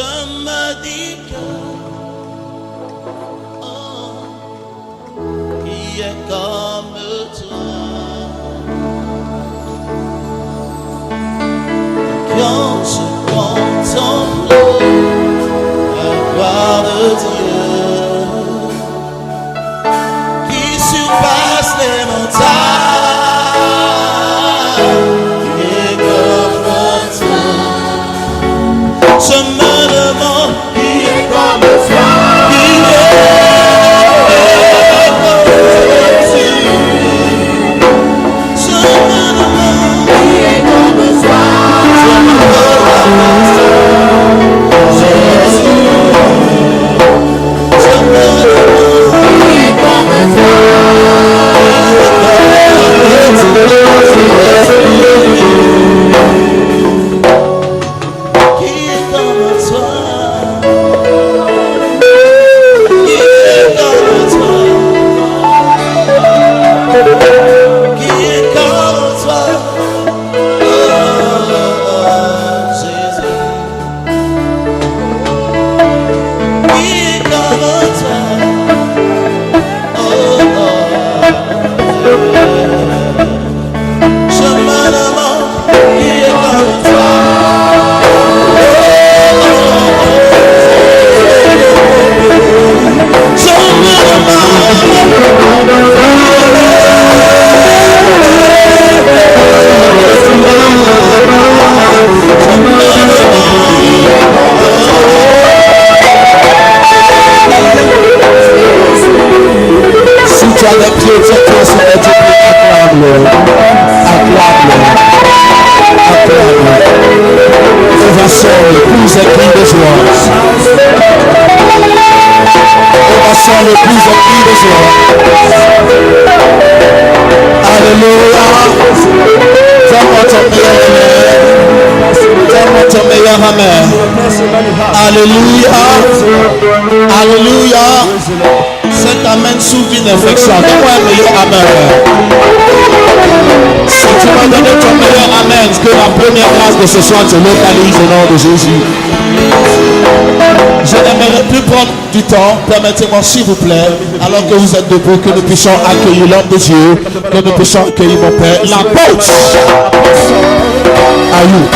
me dis que qui est comme toi, quand je contemple la gloire de Dieu qui surpasse les montagnes et comme toi, je me demande qui est comme toi, qui est comme tu. Je me demande qui est comme toi, je me demande Jésus, je me demande qui est comme toi, qui est comme toi, qui est comme toi, qui est comme toi, oh Jésus, qui est comme toi, oh je me demande qui est comme toi, je me si tu as les pieds, tu es sur les pieds, acclame-le, acclame-le, acclame-le. Ovation, l'épouse est pleine de joie. Ovation, l'épouse est pleine de joie. Alléluia. Donne-moi ton meilleur amen. Donne-moi ton meilleur amen. Alléluia. Alléluia. Cet amen s'ouvre une infection. Donne-moi un meilleur amen. Si tu m'as donné ton meilleur amen, que la première grâce de ce soir te localise au nom de Jésus. Je n'aimerais plus prendre du temps. Permettez-moi s'il vous plaît, alors que vous êtes debout, que nous puissions accueillir l'homme de Dieu, que nous puissions accueillir mon Père. La porte à vous.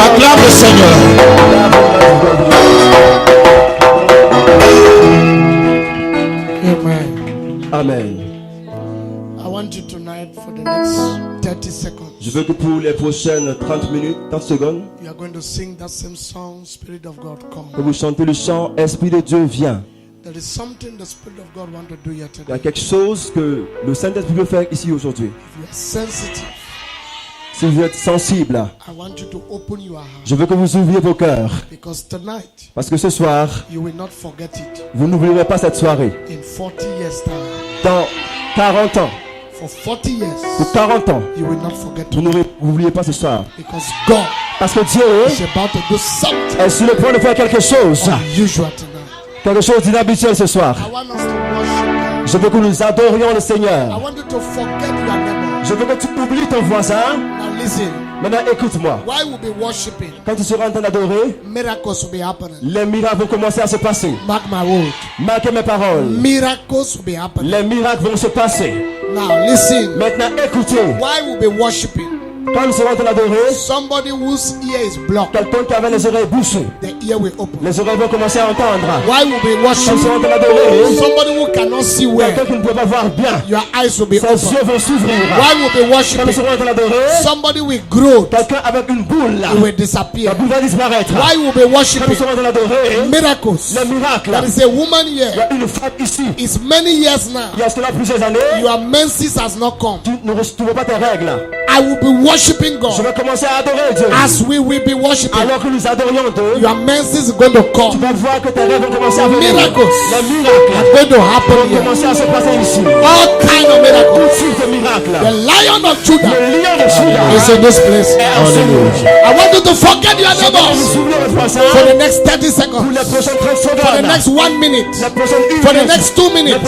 Acclame le Seigneur. Amen. Amen. I want you tonight for the next 30 seconds. Je veux que pour les prochaines 30 minutes, 30 secondes, You are going to sing that same song, Spirit of God, come. que vous chantez le chant Esprit de Dieu vient. There is something the Spirit of God wants to do here Il y a today. quelque chose que le Saint-Esprit veut faire ici aujourd'hui. If you are sensitive, Si vous êtes sensible, I want you to open your heart. je veux que vous ouvriez vos cœurs. Because tonight, Parce que ce soir, you will not forget it. vous n'oublierez pas cette soirée. In 40 years' time, Dans 40 ans, for 40 years, pour 40 ans, you will not forget vous it. n'oubliez pas ce soir. Because God Parce que Dieu is about to do something est sur le point de faire quelque chose. unusual tonight. Quelque chose d'inhabituel ce soir. I want us to worship God. Je veux que nous adorions le I Seigneur. want you to forget your neighbor. Je veux que tu oublies ton voisin. Now listen. Maintenant, écoute-moi. While we'll be worshiping, Quand tu seras en train d'adorer, miracles will be happening. les miracles vont commencer à se passer. Mark my word. Marquez mes paroles. Miracles will be happening. Les miracles vont se passer. Now listen. Maintenant, écoutez. While we'll be worshiping, Quand nous serons en train d'adorer, somebody whose ear is blocked, quelqu'un qui avait les oreilles bouchées, the ear will open. les oreilles vont commencer à entendre. While we'll be Quand nous serons worshiping, en train d'adorer, somebody who cannot see well, quelqu'un qui ne peut pas voir bien, your eyes will be ses open. yeux vont s'ouvrir. While we'll be Quand nous worshiping, serons en train d'adorer, somebody will grow, quelqu'un avec une boule, it will disappear. la boule va disparaître. While we'll be Quand nous worshiping, serons en train d'adorer, miracles. les miracles. There is a woman Il y here. a une femme ici. It's many years now. Il y a cela plusieurs années. Your menses has not come. Tu ne retrouves pas tes règles. I will be worshiping Je God. vais commencer à adorer Dieu. As we will be worshiping, Alors que nous adorions Dieu, your menses is going to tu come. vas voir que tes rêves vont commencer à venir. Miracles Les miracles are going to happen vont here. commencer à se passer ici. All kind of miracles. Tout type de miracles. The Lion of Judah Le lion de Juda is in this place. Hallelujah. I want you to forget your Vous neighbors souvenez votre voisin for the next 30 pour seconds, les prochaines 30 for the secondes. next 1 minute, Les prochaines 1 for the minute. next 2 minutes,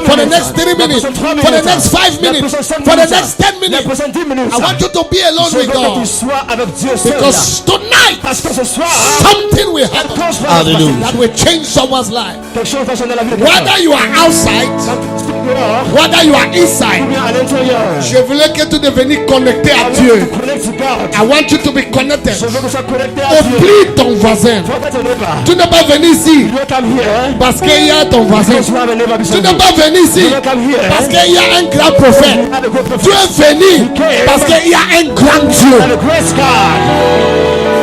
for the next 3 minutes, for the next 5 minutes, for the next 10 Les minutes. prochaines 10 minutes. I I want you to be alone Je veux with que tu God. sois avec Dieu seul. là. Because tonight, Parce que ce soir, something will happen quelque chose va se Hallelujah. passer. that will change someone's life. Quelque chose va changer la vie de quelqu'un. Whether you are outside, Quand tu es dehors, whether you are ou inside, bien à l'intérieur, je voulais que tu deviennes connecté à Dieu. tu connectes, tu gardes. I want you to be connected. Je veux que tu sois connecté à Dieu. Oublie ton voisin. Forget your neighbor. Tu n'es pas venu ici You don't come here parce qu'il y a ton voisin. because you have a neighbor Tu beside n'es you. pas venu ici You don't come here parce qu'il y a un grand prophète. you have a good Tu prophet. es venu parce qu'il y a un grand Dieu. And a grace God.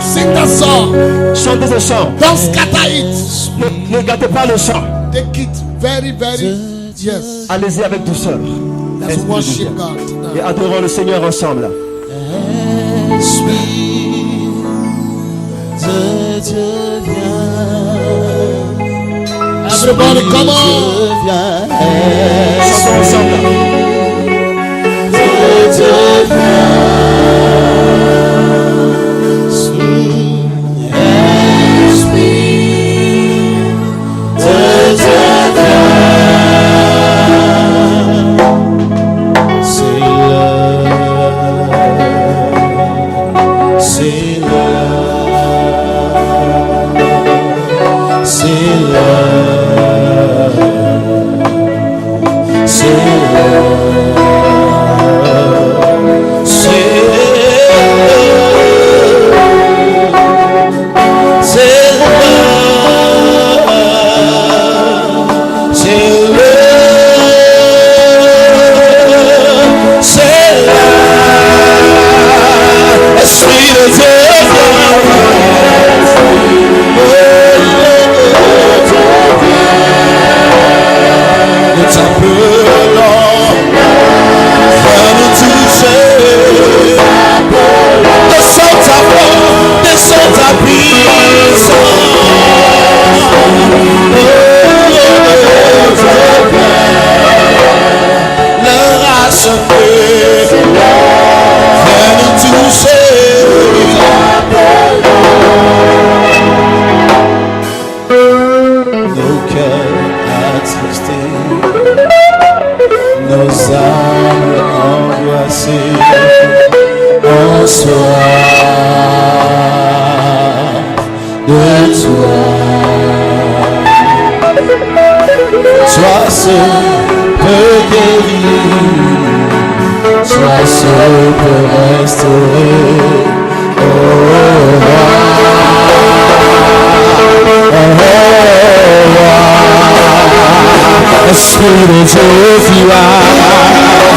Sing that song. Chantez ce chant. Don't scatter it. Ne gâtez pas le chant. Take it very, very. Yes. Allez-y avec douceur. Let's Esprit de worship Dieu. God Et tonight. adorons le Seigneur ensemble. Everybody, come on. Chantons ensemble. Nos âmes angoissées en soif de toi. Sois seul peut guérir, sois seul peut restaurer. Oh, roi. Esprit de Dieu, viens.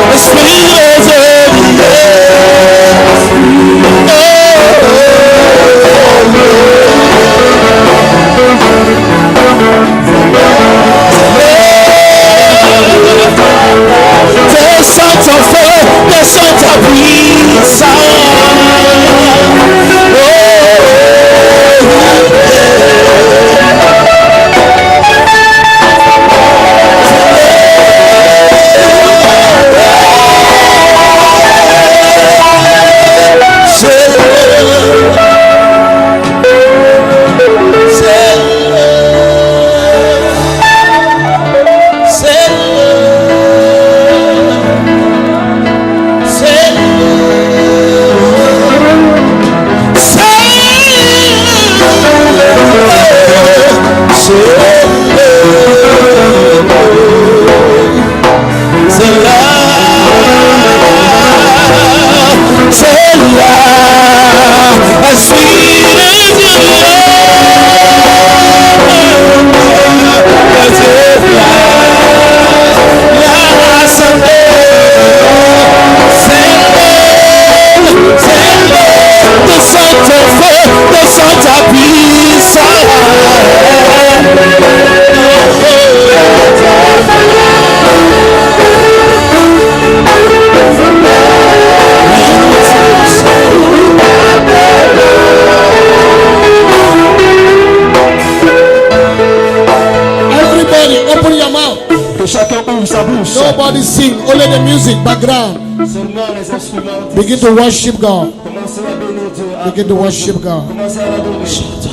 Esprit de Dieu, as sweet as your love, as a flower, someday, the sons of peace. Everybody, open your mouth. Que chacun ouvre sa bouche. Nobody sing, only the music background. Seulement les instruments. Begin to worship God. Commencez à bénir Dieu. Begin to worship God. Commencez à l'adorer.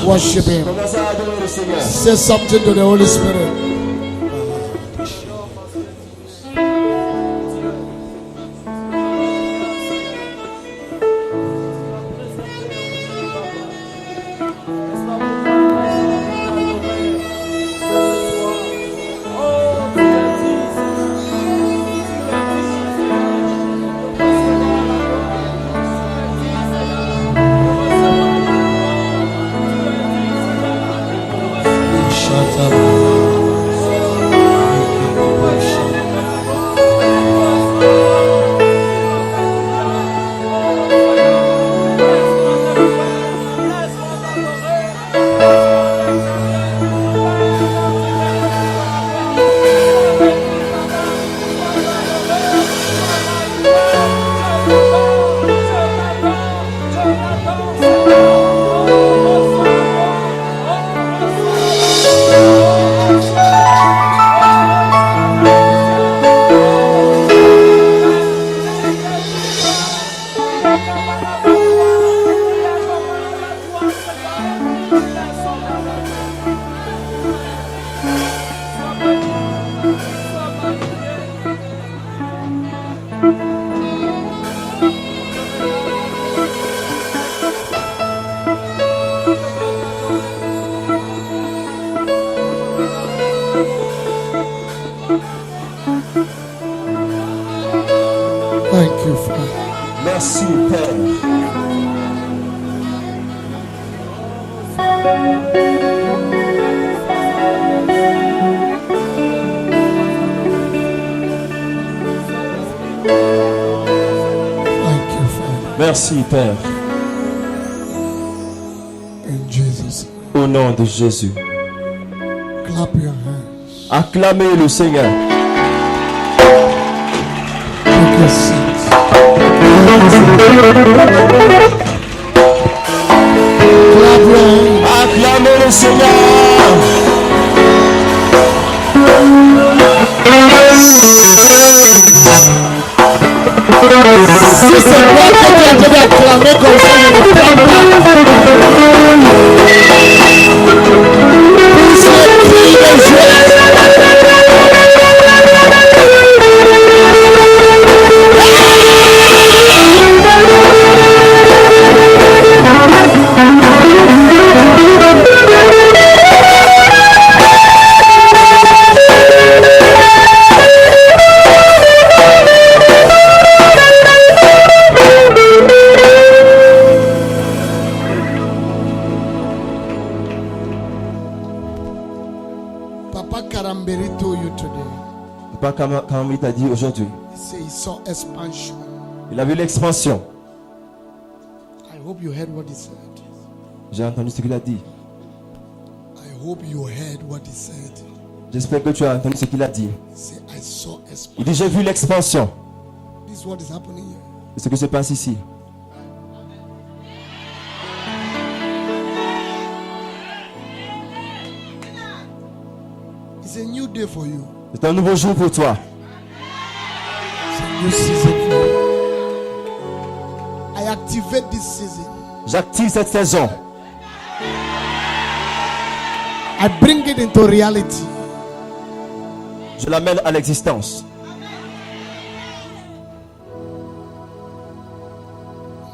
Worship Him. Commencez à adorer le Seigneur. Say something to the Holy Spirit. Thank you, Father. Merci, Père. Thank you, Father. Merci, Père. In Jesus' name. Au nom de Jésus. Clap your hands. Acclamez le Seigneur. Take your seats. Clap your hands. Acclamez le Seigneur. Si c'est moi qui t'ai en train d'acclamer comme ça, je ne prends pas. Pousse le cri de joie. Papa Karamberi told you today. Papa Kamambiri t'a dit aujourd'hui. He said he saw expansion. Il a vu l'expansion. I hope you heard what he said. J'ai entendu ce qu'il a dit. I hope you heard what he said. J'espère que tu as entendu ce qu'il a dit. He said, I saw expansion. Il dit, j'ai vu l'expansion. This is what is happening here. C'est ce qui se passe ici. It's a new day for you. C'est un nouveau jour pour toi. It's a new season for you. I activate this season. J'active cette saison. I bring it into reality. Je l'amène à l'existence.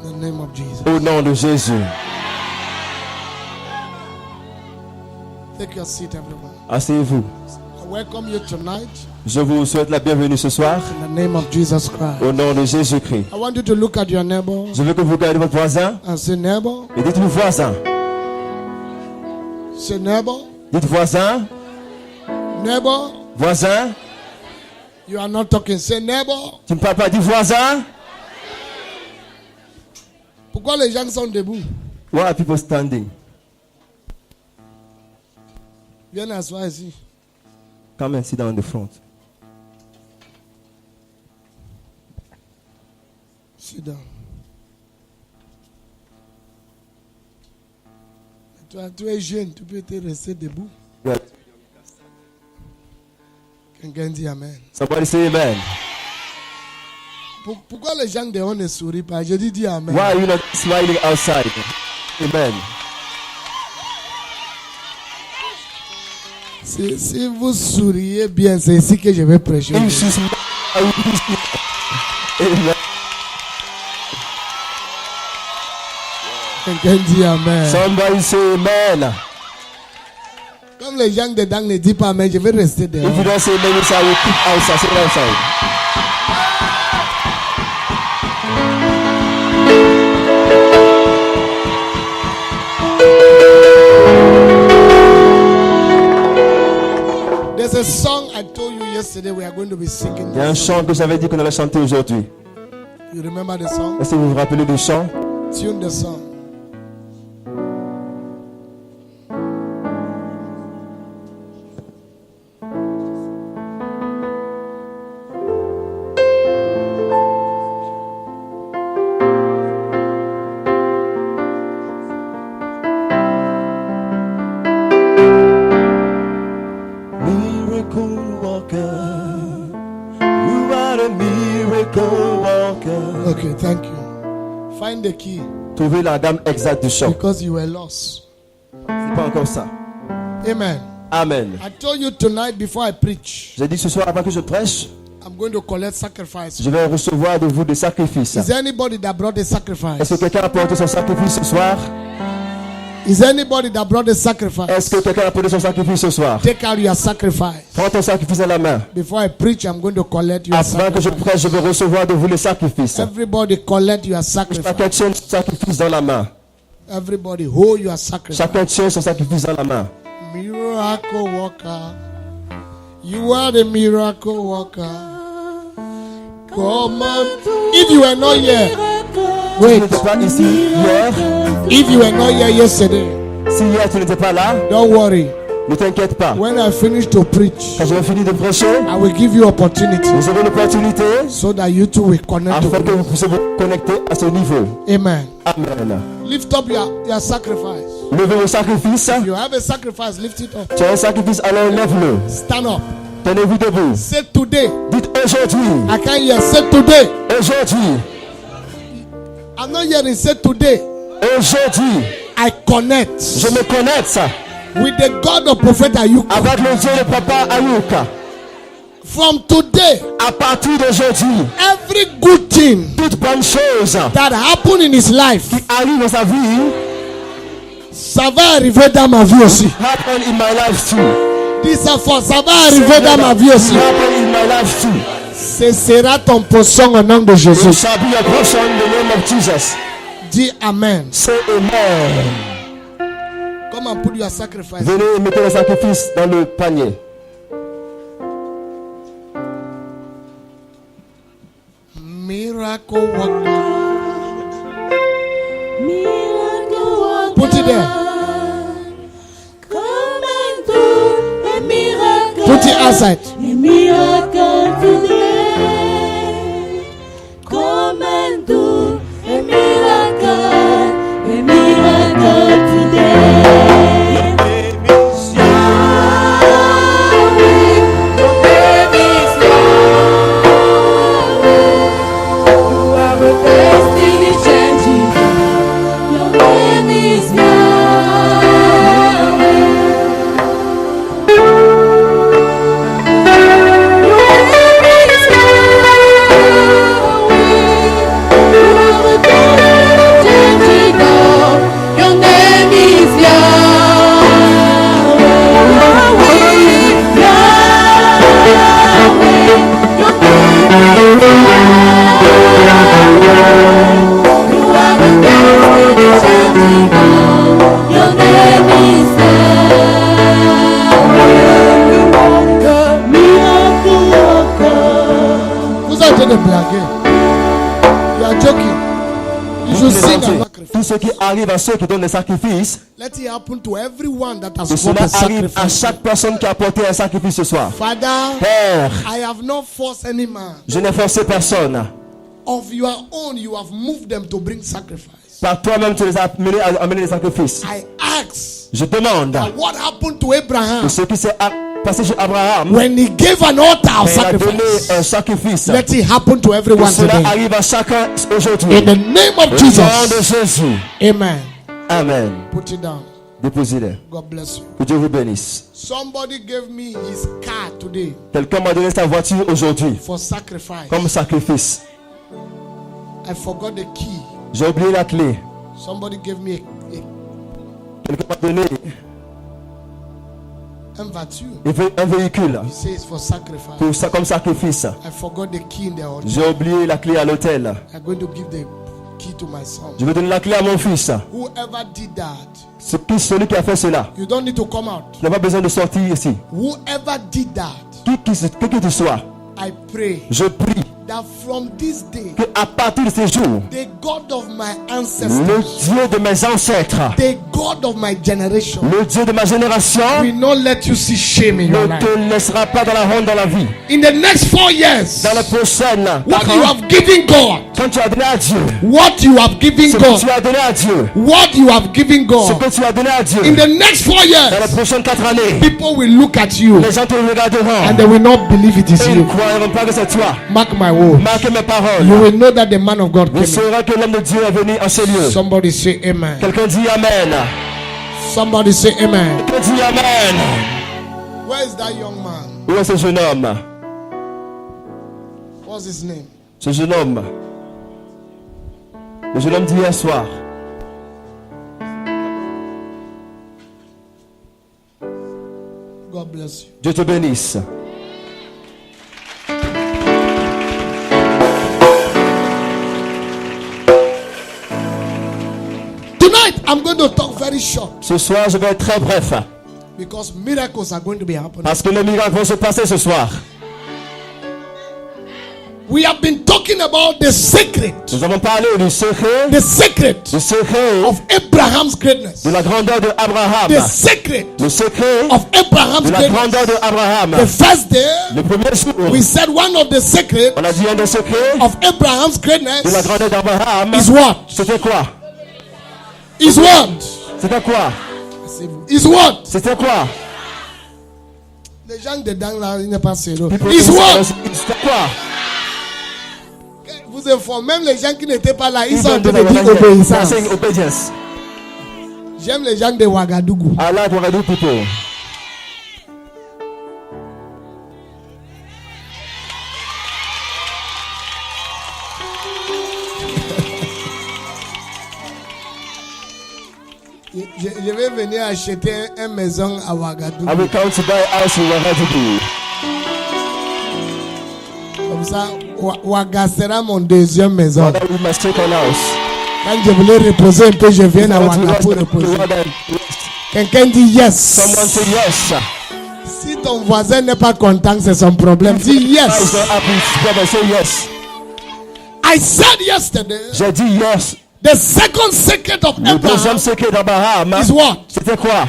In the name of Jesus. Au nom de Jésus. Take your seat, everyone. Asseyez-vous. I welcome you tonight Je vous souhaite la bienvenue ce soir in the name of Jesus Christ. au nom de Jésus-Christ. I want you to look at your neighbor Je veux que vous regardez votre voisin and say, neighbor, et dites-lui voisin. say, neighbor, Dites voisin, neighbor. voisin. You are not talking. Say, neighbor. Tu ne parles pas, dis voisin. Pourquoi les gens sont debout? Why are people standing? Viens asseoir ici. Come and sit down in the front. Sit down. Tu es jeune, tu peux te rester debout. Yeah. Quelqu'un dit amen. Somebody say amen. Pourquoi les gens dehors ne sourient pas? Je dis amen. Why are you not smiling outside? Amen. Si vous souriez bien, c'est ici que je vais prêcher. If she smile, I will be smile. Amen. Quelqu'un dit amen. Somebody say amen. Comme les gens dedans ne disent pas amen, je vais rester dehors. If you don't say amen, I will keep outside. Sit outside. There's a song I told you yesterday we are going to be singing. Il y a un chant que j'avais dit qu'on allait chanter aujourd'hui. You remember the song? Est-ce que vous vous rappelez du chant? Tune the song. Miracle walker, you are a miracle walker. Okay, thank you. Find the key Trouvez la gamme exacte du chant. because you were lost. C'est pas encore ça. Amen. Amen. I told you tonight before I preach, J'ai dit ce soir avant que je prêche, I'm going to collect sacrifice. je vais recevoir de vous des sacrifices. Is there anybody that brought a Est-ce sacrifice? que quelqu'un a apporté son sacrifice ce soir? Is there anybody that brought a sacrifice? Est-ce que quelqu'un a apporté son sacrifice ce soir? Take out your sacrifice. Prends ton sacrifice dans la main. Before I preach, I'm going to collect your Avant que je sacrifice. prêche, je vais recevoir de vous les sacrifices. Everybody collect your sacrifice. Chacun tient son sacrifice dans la main. Everybody hold your sacrifice. Chacun tient son sacrifice dans la main. Miracle worker. You are the miracle worker. Come on. If you were not here, Tu wait. n'étais pas ici hier. If you were not here yesterday, Si hier tu n'étais pas là, don't worry. ne t'inquiète pas. When I finish to preach, Quand je vais finir de prêcher, I will give you opportunity vous aurez l'opportunité so that you two will connect afin to que vous me. puissiez vous connecter à ce niveau. Amen. Amen. Lift up your sacrifice. Levez vos sacrifices. You have a sacrifice, lift it up. Tu as un sacrifice, alors lève-le. Stand up. Tenez-vous debout. Say today. Dites aujourd'hui. I can't hear. Say today. Aujourd'hui. I'm not hearing. Say today. Aujourd'hui. I connect Je me connecte with the God of Prophet Ayuk. avec le Dieu de Papa Ayuka. From today, À partir d'aujourd'hui, every good thing toute bonne chose that happened in his life, qui arrive dans sa vie ça va arriver dans ma vie aussi. happen in my life too. Dis ça fort, ça va arriver dans ma vie aussi. Happen in my life too. Ce sera ton portion au nom de It Jésus. shall be your portion in the name of Jesus. Dis Amen. Say amen. Come and put your sacrifice. Venez et mettez le sacrifice dans le panier. Miracle worker. Put it there. Come and do a miracle. Put it outside. A miracle today. Come and do a miracle. A miracle today. Destiny changing. Your name is Yahweh. Dieu. sacrifice. Tout ce qui arrive à ceux qui donnent des sacrifices, Let it happen to everyone that has que brought cela a arrive à sacrifice. chaque personne qui a apporté un sacrifice ce soir. Father, Père, I have not forced any man. je n'ai forcé personne. Of your own, you have moved them to bring sacrifice. Par toi-même, tu les as amenés à amener des sacrifices. I ask, Je demande what happened to Abraham que ce qui s'est passé chez Abraham, when he gave an altar of il a donné un sacrifice? sacrifice. Let it happen to Que everyone cela today. arrive à chacun aujourd'hui. In the name of Au nom de Jesus. Jésus. Amen. Amen. Put it down. Déposez-les. God bless you. Que Dieu vous bénisse. Somebody gave me his car today Quelqu'un m'a donné sa voiture aujourd'hui for sacrifice. comme sacrifice. I forgot the key. J'ai oublié la clé. Somebody gave me Quelqu'un m'a donné a voiture. un véhicule He says for sacrifice. pour ça, comme sacrifice. I forgot the key in the hotel. J'ai oublié la clé à l'hôtel. I'm going to give the key to my son. Je vais donner la clé à mon fils. Whoever did that, Celui qui a fait cela, you don't need to come out. tu n'as pas besoin de sortir ici. Whoever did that, Qui que tu sois, I pray je prie that from this day, que à partir de ce jour, the God of my le ancestors, Dieu de mes ancêtres, the God of my generation, le Dieu de ma génération, will not let you see shame in your ne life. te laissera pas dans la honte dans la vie. In the next 4 years, Dans la prochaine, what you have given God, quand tu as donné à Dieu, what you have given ce que God, tu as donné à Dieu, what you have given ce God, que tu as donné à Dieu, in the next 4 dans les years, prochaines 4 années, people will look at you les gens te regarderont and they will not believe it is et ils ne you. croiront pas que c'est toi. Mark my word. Marque mes You paroles. will know that the man of God Vous came. saurez que l'homme de Dieu est venu en ce lieu. Somebody say amen. Quelqu'un dit Amen. Somebody say amen. Quelqu'un dit Amen. Where is that young man? Où est ce jeune homme? What's his name? Ce jeune homme. Le jeune homme d'hier soir. God bless you. Dieu te bénisse. Tonight I'm going to talk very short Ce soir, je vais être très bref. because miracles are going to be happening. Parce que les miracles vont se passer ce soir. We have been talking about the secret Nous avons parlé du secret of Abraham's greatness. de la grandeur de Abraham. The secret Le secret of Abraham's de la grandeur greatness. de Abraham. The first day, Le premier jour, we said one of the secrets on a dit un des secrets of Abraham's de la greatness grandeur d'Abraham. is what? C'était quoi? Is what? C'était quoi? Is what? C'était quoi? Les gens dedans là, ils ne pas sérieux. People Is think what? C'était quoi? Vous informez, même les gens qui n'étaient pas là, ils sont en Even train de dire though they are obéissance. saying obedience. J'aime les gens de Ouagadougou. I like what I do, people. Je vais venir acheter une maison à Ouagadougou. I will come to buy a house in Ouagadougou. Comme ça, Ouaga sera mon deuxième maison. That we must take on house. Quand je voulais reposer un peu, je viens à I want to Ouaga rest pour in reposer. Ouaga. Quelqu'un dit yes. Someone say yes. Si ton voisin n'est pas content, c'est son problème. Dis I yes. was not happy. Brother, say yes. I said yesterday, J'ai dit yes. the second secret of Le deuxième Abraham secret d'Abraham. is what? C'était quoi?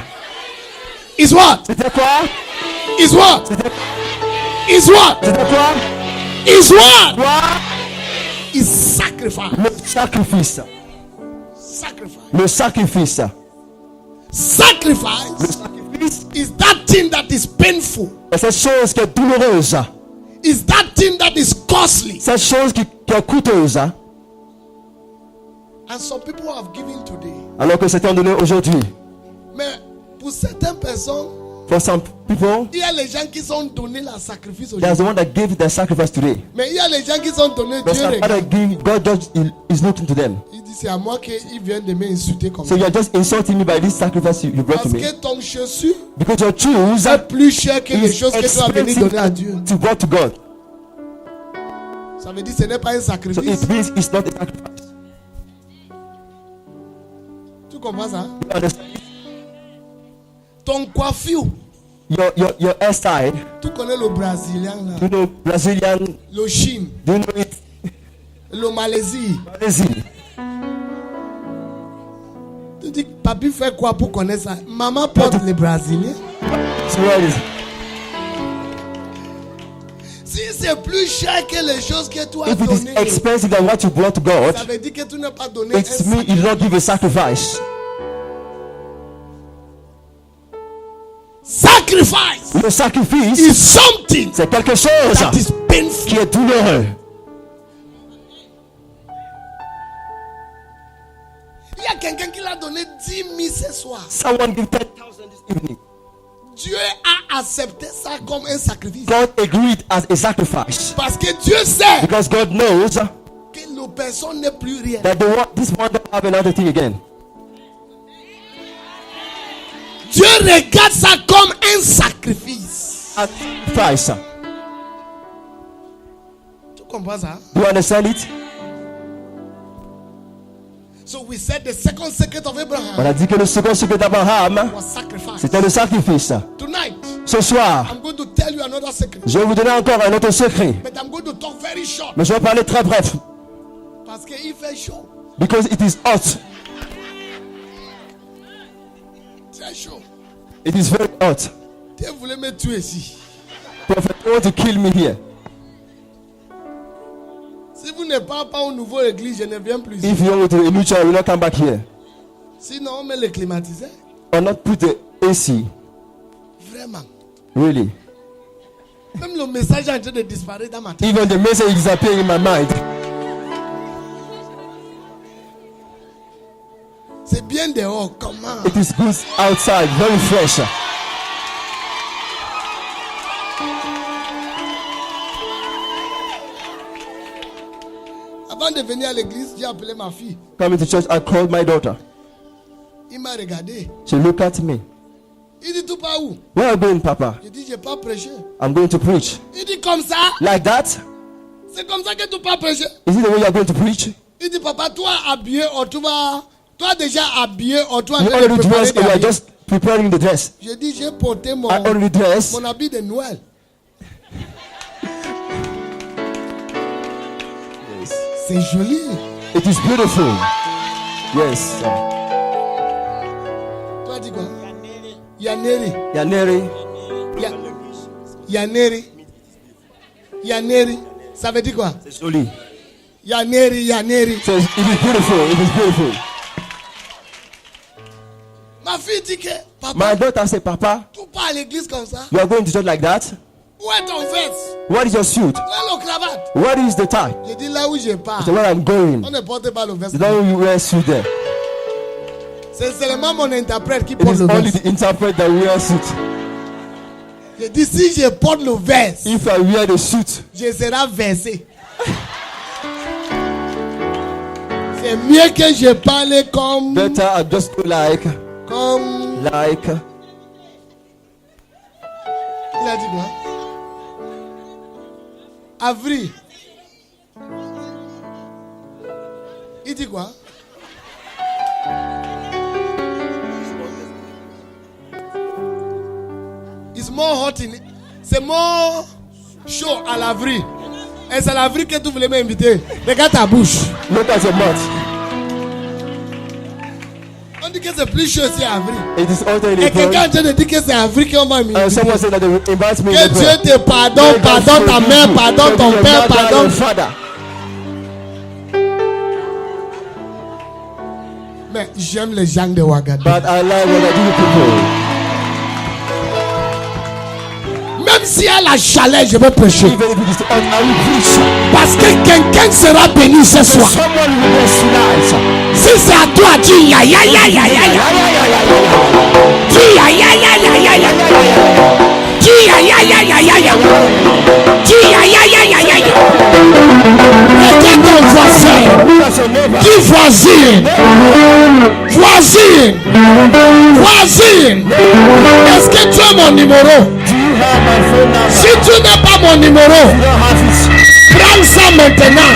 Is what? C'était quoi? Is what? C'était Is what? c'était quoi? Is what? Quoi? Is sacrifice. Le sacrifice. Sacrifice. Le sacrifice. Sacrifice Le sacrifice. is that thing that is painful. C'est cette chose qui est douloureuse. Is that thing that is costly. Cette chose qui est coûteuse. And some people have given today. Alors que c'était donné aujourd'hui. Mais pour certaines personnes, For some people, il y a les gens qui sont donnés la sacrifice there's aujourd'hui. the one that gave their sacrifice today. Mais il y a les gens qui sont donnés But Dieu some regarde. other give, God just is looking to them. Il dit c'est à moi qu'ils viennent de m'insulter comme So ça. you're just insulting me by this sacrifice you brought Parce to me. que ton chaussure Because your shoes est plus cher que les is choses que tu as venu donner à Dieu. expensive to brought to God. Ça veut dire que ce n'est pas un So sacrifice. it means it's not a sacrifice. Tu comprends ça? You understand? Ton coiffure. Your hairstyle, Tu connais le Brésilien là. you know, Brazilian, Le Chine. do you know it? Le Malaisie. Malaisie. Tu dis, papi fait quoi pour connaître ça? Maman porte les Brésiliens. So what is? Si c'est plus cher que les choses que tu as If it is données, expensive than what you brought to God, ça veut dire que tu n'as pas donné it's me. You don't give a sacrifice. sacrifice. Le sacrifice, Is something c'est quelque chose that is painful. qui est douloureux. Il y a quelqu'un qui l'a donné 10 000 ce soir. Someone give 10,000 this evening. Dieu a accepté ça comme un sacrifice. God agreed as a sacrifice Parce que Dieu sait because God knows que la personne n'est plus rien. that this one don't have another thing again. Dieu regarde ça comme un sacrifice. Sacrifice. Tu comprends ça? Do you understand it? So we said the second secret of On Abraham a dit que le second secret d'Abraham, was sacrifice. c'était le sacrifice. Tonight, Ce soir, I'm going to tell you another secret. je vais vous donner encore un autre secret. But I'm going to talk very short. Mais je vais parler très bref. Parce qu'il fait chaud. Because it is hot. Très chaud. It is very hot. Dieu voulait me tuer ici. Prophet, you want to kill me here. Si vous n'êtes pas au nouveau église, je ne viens plus ici. If you want to a new church, you will not come back here. Sinon, on met le climatiseur. Or not put the AC. Vraiment. Really. Même le message est en train de disparaître dans ma tête. Even the message is appearing in my mind. C'est bien dehors. Comment? It is good outside, very fresh. Avant de venir à l'église, j'ai appelé ma fille. Coming to church, I called my daughter. Il m'a regardé. She looked at me. Il dit, tout pas où? Where are you going, Papa? Je dis, je n'ai pas prêché. I'm going to preach. Il dit, comme ça? Like that? C'est comme ça que tu pas prêcher? Is it the way you are going to preach? Il dit, papa, toi habillé, ou tu vas... Toi déjà habillé, ou toi en You train de already préparer dressed des or you are habits. just preparing the dress? Je dis, j'ai porté I already dressed. mon habit de Noël. C'est joli. It is beautiful. Yes. Toi, dis quoi? Yaneri. Yaneri. Yaneri. Yaneri. Ça veut dire quoi? C'est joli. Yaneri, Yaneri. So it is beautiful. It is beautiful. Ma fille dit que, My papa, daughter said, Papa, tu pars à l'église comme ça. you are going to church like that? Où est ton veste? What is your suit? Où est le cravate? What is the tie? Je dis là où je pars. So where I'm going. On ne porte pas le veste. You don't wear suit there. C'est seulement mon interprète qui It porte is le only veste. the interpret that wears suit. Je dis si je porte le veste, If I wear the suit, je serai versé. C'est mieux que je parle comme. better I just go like. Il a dit quoi? Avril. Il dit quoi? It's more hot in. C'est more chaud à l'avril. Et c'est à l'avril que tu voulais m'inviter. Regarde ta bouche. Look at your mouth. On dit que c'est plus chaud ici à avril. It is also in Et quelqu'un est en April. train de dire que c'est avril qu'on va m'inviter. Someone said that they will invite me in Que Dieu April. te pardonne, pardonne ta mère, pardonne ton père, pardonne. Father. Mais j'aime les gens de Ouagadougou. But I like what I do people. Même si elle a la chaleur, je vais prêcher. Even if it is hot, I will preach. Parce que quelqu'un sera béni ce soir. Someone will bless tonight. Si c'est à toi, dis ya ya ya ya ya ya. Dis ya ya ya ya ya ya. Dis ya ya ya ya ya ya. Dis ya ya ya ya ya ya. Regarde ton voisin. That's your neighbor. Dis voisine. Voisine. Voisine. Est-ce que tu as mon numéro? Do you have my phone number? Si tu n'as pas mon numéro, You don't have it. prends ça maintenant.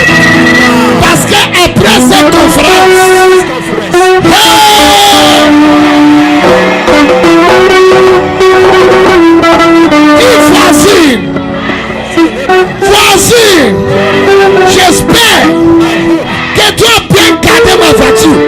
Parce que après cette conférence, voisine, voisine, j'espère que tu as bien gardé ma voiture.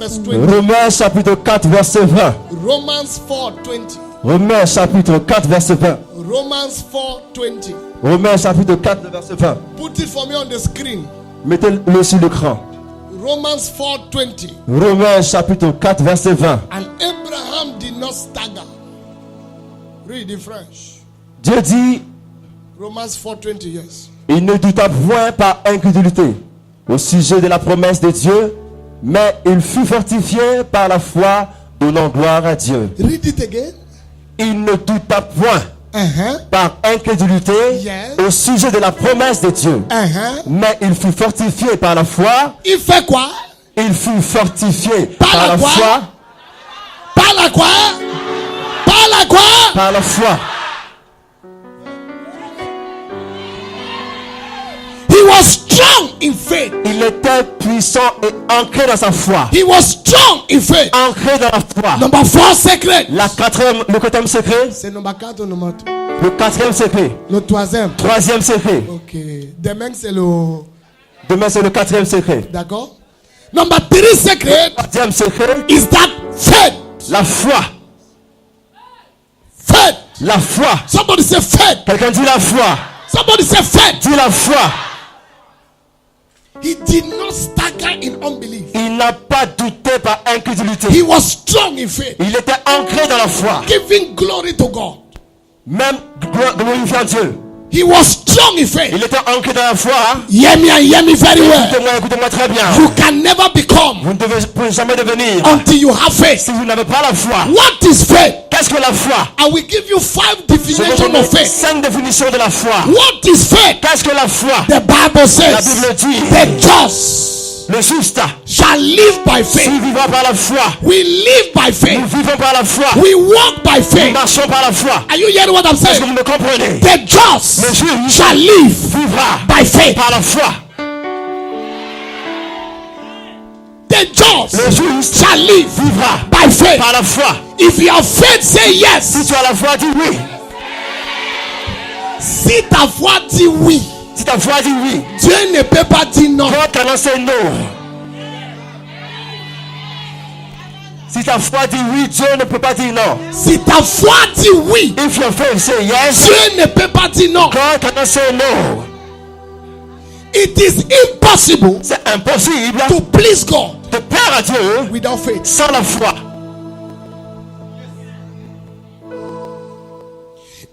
verse 20. Romains chapitre 4 verset 20. Romans 4:20. Romains chapitre 4 verset 20. Romans 4:20. Romains chapitre 4 verset 20. Put it for me on the screen. Mettez-le sur l'écran. Romans 4:20. Romains chapitre 4 verset 20. And Abraham did not stagger. Read in French. Dieu dit, Romans 4:20, yes. il ne douta point par incrédulité au sujet de la promesse de Dieu, mais il fut fortifié par la foi, donnant gloire à Dieu. Read it again. Il ne douta point Uh-huh. par incrédulité Yes. au sujet de la promesse de Dieu, Uh-huh. mais il fut fortifié par la foi. Il fait quoi? Il fut fortifié Par par la la quoi? foi. Par la quoi? Par la quoi? Par la foi. He was strong in faith. Il était puissant et ancré dans sa foi. He was strong in faith. Ancré dans la foi. Number 4 secret. Le quatrième secret. C'est number 4 ou number 3? Le quatrième secret. Le troisième. Troisième secret. Ok. Demain c'est le... Demain c'est le quatrième secret. D'accord? Number 3 secret Troisième secret. is that faith. La foi. Faith. La foi. Somebody say faith. Quelqu'un dit la foi. Somebody say faith. Dis la foi. He did not stagger in unbelief. Il n'a pas douté par incrédulité. He was strong in faith. Il était ancré dans la foi. Giving glory to God. Même glorifiant Dieu. He was strong in faith. Il était ancré dans la foi. Hein? Hear me and hear me very well. Écoutez-moi très bien. You can never become Vous ne pouvez jamais devenir until you have faith. si vous n'avez pas la foi. What is faith? Qu'est-ce que la foi? I will give you 5 Je vais definitions donner of faith. 5 définitions de la foi. What is faith? Qu'est-ce que la foi? The Bible La says Bible dit, the just le juste shall live by faith. s'il vivra par la foi. We live by faith. Nous vivons par la foi. We walk by Nous faith. marchons par la foi. Are you hearing what I'm Est-ce que saying? vous me comprenez? The just Le juste shall live vivra by faith. par la foi. The just Le juste shall live vivra by faith. par la foi. If you have faith, say Si yes. tu as la foi, dis oui. Si ta foi dit oui, Si ta foi dit oui, Dieu ne peut pas dire non. God cannot say no. Si ta foi dit oui, Dieu ne peut pas dire non. Si ta foi dit oui, If your faith say yes, Dieu ne peut pas dire non. God cannot say no. It is impossible C'est impossible to please God de plaire à Dieu without faith. sans la foi.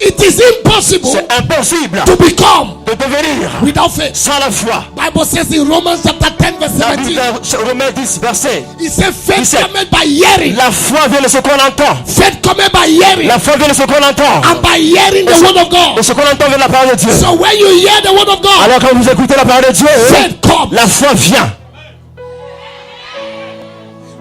It is impossible C'est impossible to become de devenir without faith. sans la foi. Bible says in Romans chapter 10 verse La Bible 17, dans Romains 10 verset. he said faith He said, cometh by hearing. La foi vient de ce qu'on entend. Faith cometh by hearing. La foi vient de ce qu'on entend. And by hearing the word of God. Et ce qu'on entend vient de la parole de Dieu. So when you hear the word of God, Alors quand vous écoutez la parole de Dieu, faith comes. la foi vient.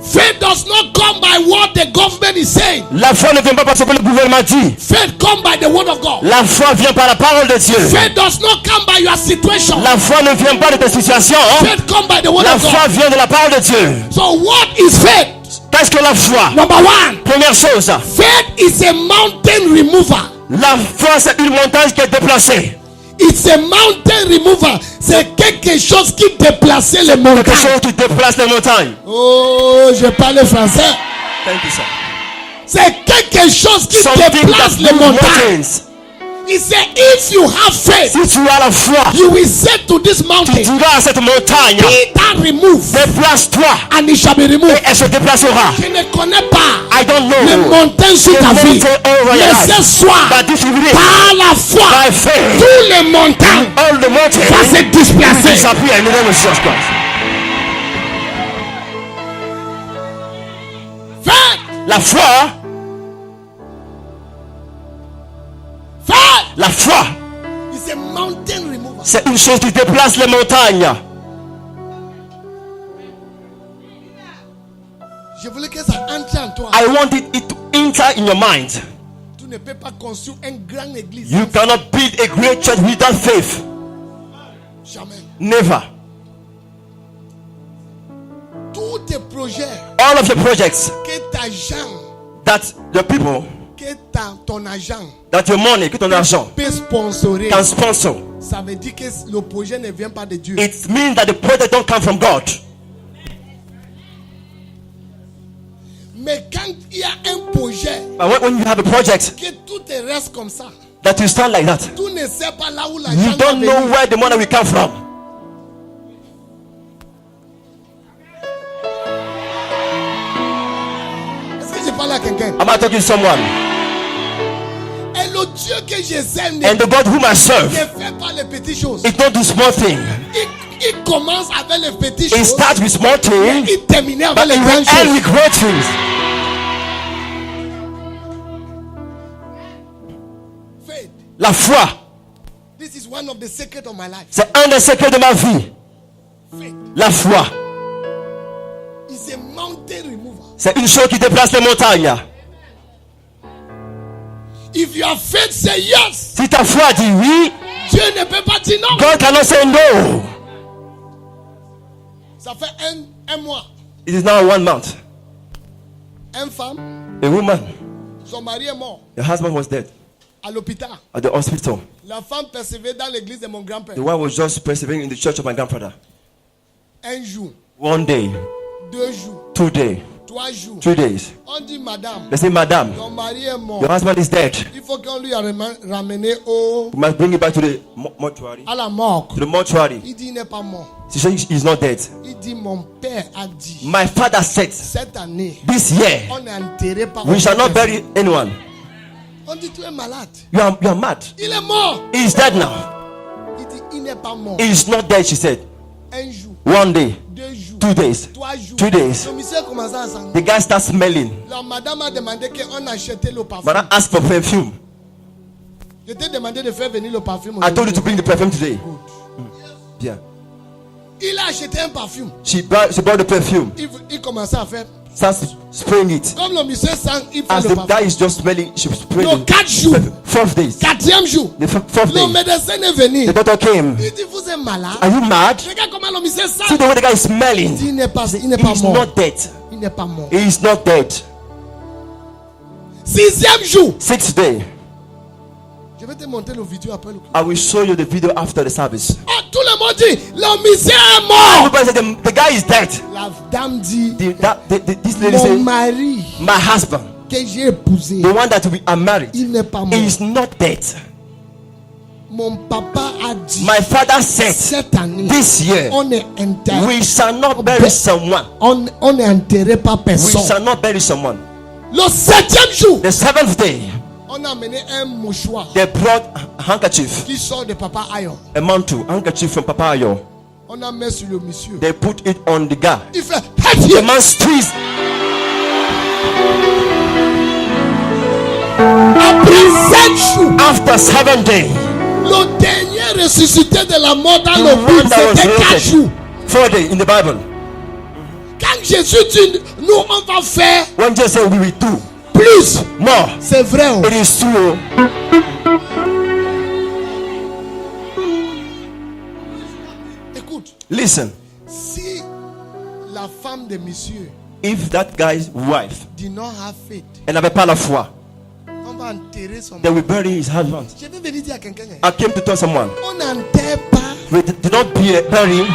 Faith does not come by what the government is saying. La foi ne vient pas parce que le gouvernement dit. Faith comes by the word of God. La foi vient par la parole de Dieu. Faith does not come by your situation. La foi ne vient pas de ta situation. Hein? Faith comes by the word La of foi God. vient de la parole de Dieu. So what is faith? Qu'est-ce que la foi? Number 1, Première chose, faith is a mountain remover. la foi c'est une montagne qui est déplacée. It's a mountain remover. C'est quelque chose qui déplace les Quelque montagnes. chose qui déplace les montagnes. Oh, je parle français. Thank you, sir. C'est quelque chose qui Something déplace that les moves montagnes. mountains. He said, if you have faith, Si tu as la foi, you will say to this tu mountain, diras à cette montagne, be thou removed, déplace-toi and it shall be removed. et elle se déplacera. Je ne connais pas I don't know. les montagnes sur ta vie. Mais ce soir, But this evening, par la foi, by faith, tous les montagnes all the vont mountains se déplacer. disappear in the name of Jesus Christ. Faith, La foi, faith la foi, is a mountain remover. c'est une chose qui déplace les montagnes. Je voulais que ça entre en toi. I want it to enter in your mind. Tu ne peux pas construire une grande église. You cannot build a great church without faith. Jamais. Never. Tous tes projets All of your projects que ta agent, that the people, que ton agent that your money, que ton argent peut sponsorer, can sponsor, ça veut dire que le projet ne vient pas de Dieu. it means that the project don't come from God. Mais quand il y a un projet, But when you have a project que tout te reste comme ça, that you stand like that, tu ne sais pas là où you l'argent va don't know venir. where the money will come from. Est-ce que je parle à quelqu'un? Am I talking to someone? Et le Dieu que je sers ne And the God whom I serve, fait pas les petites choses. it don't do small thing. Il commence avec les petites It choses. starts with small things, Il termine avec but les it will grandes end choses. with great things. Faith. La foi, This is one of the secrets of my life. c'est un des secrets de ma vie. Faith La foi, is a mountain remover. c'est une chose qui déplace les montagnes. If your faith say yes, Si ta foi dit oui, Dieu ne peut pas dire non. God cannot say no. Ça fait un mois. It is now 1 month. Une femme, A woman, son mari est mort her husband was dead à l'hôpital. at the hospital. La femme persévère dans l'église de mon grand-père. The wife was just persevering in the church of my grandfather. Un jour, 1 day, 2 jours, 2 days, 3 jours. 3 days. On dit, madame, They say, Madam, ton mari est mort. your husband is dead. Il faut qu'on lui a ramené au, We must bring it back to the mortuary. à la morgue. To the mortuary. Il dit, il n'est pas mort. She said he's not dead. Il dit, mon père a dit, My father said, cette année, this year on est enterré par we shall not bury anyone. On dit, tu es malade. You are mad. Il est mort. He is dead now. Il dit, il n'est pas mort. He is not dead, she said. Un jour, 1 day, 2 jours, 2 days, 3 jours. 3 days. Le monsieur commence à sentir. The guy starts smelling. La madame a demandé qu'on achète le parfum. Madam asked for perfume. Je t'ai demandé de faire venir le parfum. I told you to bring the perfume today. Bien. Il a acheté un parfum. She brought the perfume. Il commençait à faire. Starts spraying it. Comme le monsieur sent, il fait As le the parfum. guy is just smelling, she sprayed Non, it. 4 jours. 4 days. 4e jour. The 4th Le day, médecin est venu. the doctor came. Il dit, vous êtes malade. Are you mad? Regarde comment le monsieur See sent. the way the guy is smelling. Il n'est pas, il n'est He pas is mort. not dead. Il n'est pas mort. He is not dead. 6e jour. 6th day. Je vais te montrer le vidéo après le coup. I will show you the video after the service. Oh, tout le monde dit, le monsieur est mort. Everybody said the guy is dead. La dame dit, This lady mon said, mari my husband, que j'ai épousé, the one that we are married, il n'est pas mort. he is not dead. Mon papa a dit, My father said, cette année, this year on est enterré. we shall not bury someone. On est enterré par We personne. shall not bury someone. Le 7e jour, The 7th day, on a amené un mouchoir they brought a handkerchief, qui sort de papa Ayon. a mantle, handkerchief from Papa Ayo. On a mis sur le monsieur. They put it on the guy. Il fait, The man squeezed. après 7 jours, After 7 days, le dernier ressuscité de la mort dans the le one Bible, that was c'était 4 jours. resurrected, 4 days in the Bible. Quand Jésus dit, nous on va faire When Jesus said we will do plus, more, c'est vrai. Oh. it is true. Écoute, Listen, si la femme de monsieur if that guy's wife did not have faith, elle n'avait pas la foi, on va enterrer son they mari. will bury his husband. Je vais venir dire à quelqu'un, I came to tell someone, on n'enterre pas. we did not bury him.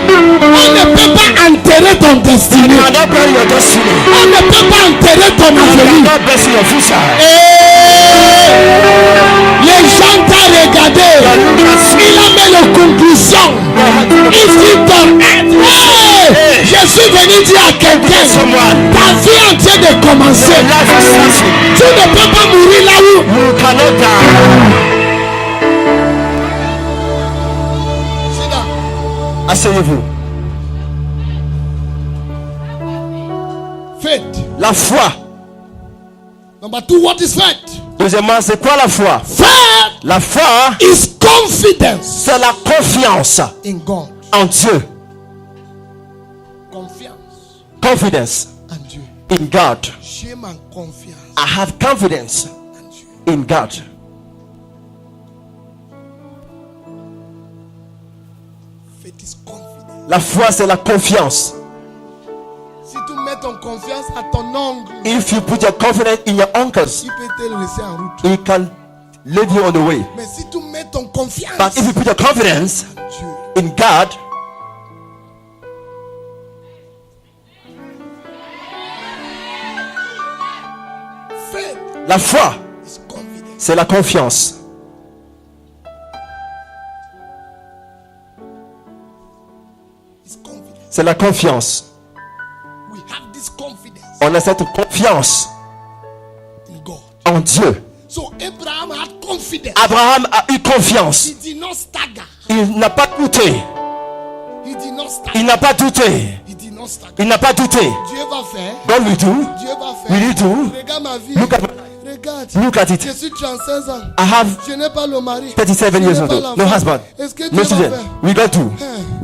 On ne peut pas enterrer ton You destinée. cannot bury your destiny. On ne peut pas enterrer ton You avenir. cannot bury your future. Les gens t'ont regardé. Il a mis la conclusion. Il dit ton être. Hey! Je suis venu dire à quelqu'un, ta vie est en train de commencer. Your life is starting. Tu ne peux pas mourir là où. You cannot die. C'est là. Asseyez-vous. Faith. La foi. Number 2, what is faith? Deuxièmement, c'est quoi la foi? Faith La foi, is confidence c'est la confiance in God. en Dieu. Confiance Confidence en Dieu. in God. J'ai ma confiance I have confidence en Dieu. in God. Faith is confidence. La foi, c'est la confiance. Si tu mets ton confiance à ton oncle, If you put your confidence in your uncles, il peut te laisser en route. he can lead you on the way. Mais si tu mets ton confiance But if you put your confidence en Dieu, in God, La foi, is confidence. c'est la confiance. It's confidence. C'est la confiance. We have this confidence On a cette confiance in God. en Dieu. So Abraham had confidence. Abraham a eu confiance. He did not stagger. Il n'a pas douté. He did not stagger. Il n'a pas douté. He did not stagger. Il n'a pas douté. Dieu va faire. God will do. Dieu va faire. Will he do? Regarde ma vie. Look at, Regarde. look at it. Je suis 35 ans. I have Je n'ai pas le mari. 37 Je years n'ai pas old. l'enfant. No husband. Est-ce que Dieu No va children. faire? We got to.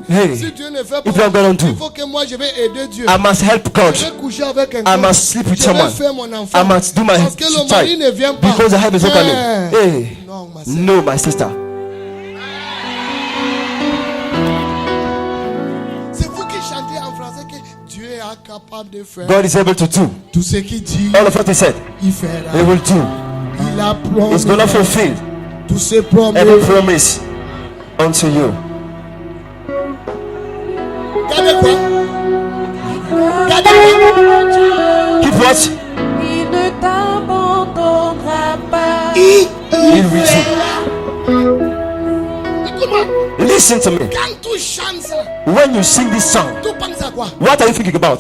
Hey, Si Dieu ne fait pas, if you are going to, il faut que moi je vais aider Dieu. I must help God. Je vais coucher avec un I must sleep with Je vais someone. faire mon enfant. I must do my Parce que le mari ne child. vient pas. Because the help is not coming. Hein. Hey, Non, ma sœur. no, my sister. C'est vous qui chantez en français que Dieu est capable de faire God is able to do tout ce qu'il dit. all of what He said. Il fera. He will do. Il a promis. He's gonna fulfill Tous ses promesses. every promise unto you. Regardez quoi? Regardez quoi? Keep what? Il ne t'abandonnera pas. Il He will do. Écoute-moi. Listen to me. Quand tu chantes ça, When you sing this song, tu penses à quoi? what are you thinking about?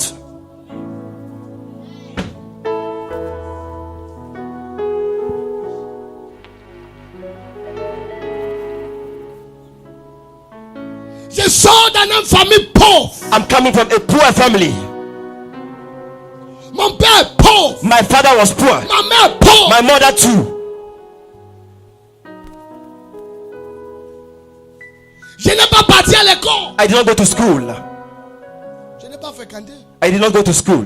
Je sors d'une famille pauvre. I'm coming from a poor family. Mon père est pauvre. My father was poor. Ma mère est pauvre. My mother too. Je n'ai pas parti à l'école. I did not go to school. Je n'ai pas fréquenté. I did not go to school.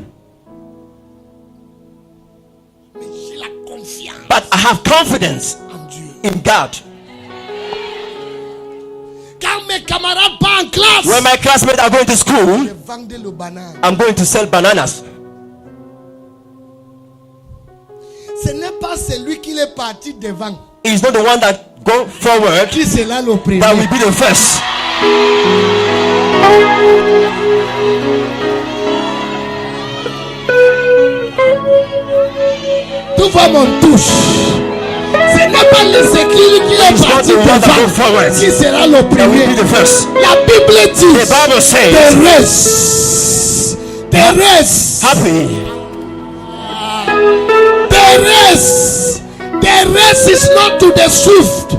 Mais j'ai la confiance But I have confidence en Dieu. in God. Quand mes camarades partent en classe, When my classmates are going to school, je vendais le banane. I'm going to sell bananas. Ce n'est pas celui qui est parti devant He's not the one that go forward qui sera le premier. that will be the first. Tout va mon touche. Ce n'est pas le sécurité qui est He's not parti the one that go devant forward qui sera le that will premier. be the first. La Bible dit The Bible says, the race, happy. the race is not to the swift.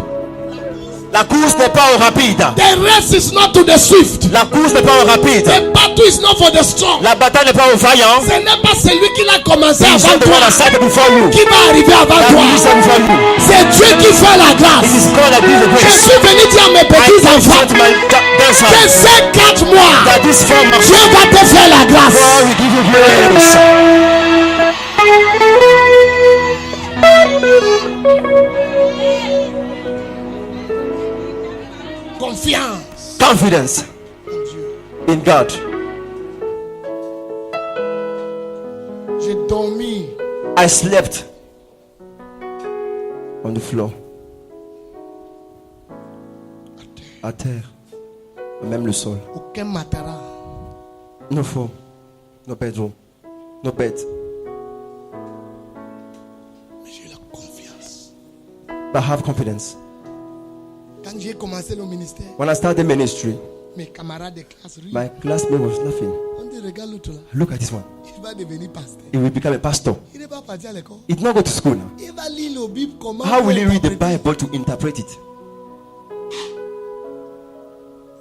La course n'est pas au rapide. The race is not to the swift. La course n'est pas au rapide. The battle is not for the strong. La bataille n'est pas au vaillant. Ce n'est pas celui qui l'a commencé He's avant not the toi one that started before you. qui va arriver avant That toi. will be before you. C'est Dieu qui fait la It grâce. is God that gives the Je grace. suis venu dire à mes I petits said enfants to my grandson que ces 4 mois, that this 4 months Dieu va te faire la grâce. God will give you grace. Confiance Confidence en Dieu. in God. J'ai dormi I slept on the floor. À terre. Même le sol. aucun matara. No phone. No bedroom. No bed. Mais j'ai la confiance. But have confidence. Quand j'ai commencé le ministère, When I started ministry, mes camarades de classe rient. my classmate was laughing. On dit, regarde l'autre là. Look at this one. Il va devenir pasteur. He will become a pastor. Il n'est pas parti à l'école. He did not go to school now. Il va lire la Bible comment. How will he pour read the interpréter. Bible to interpret it?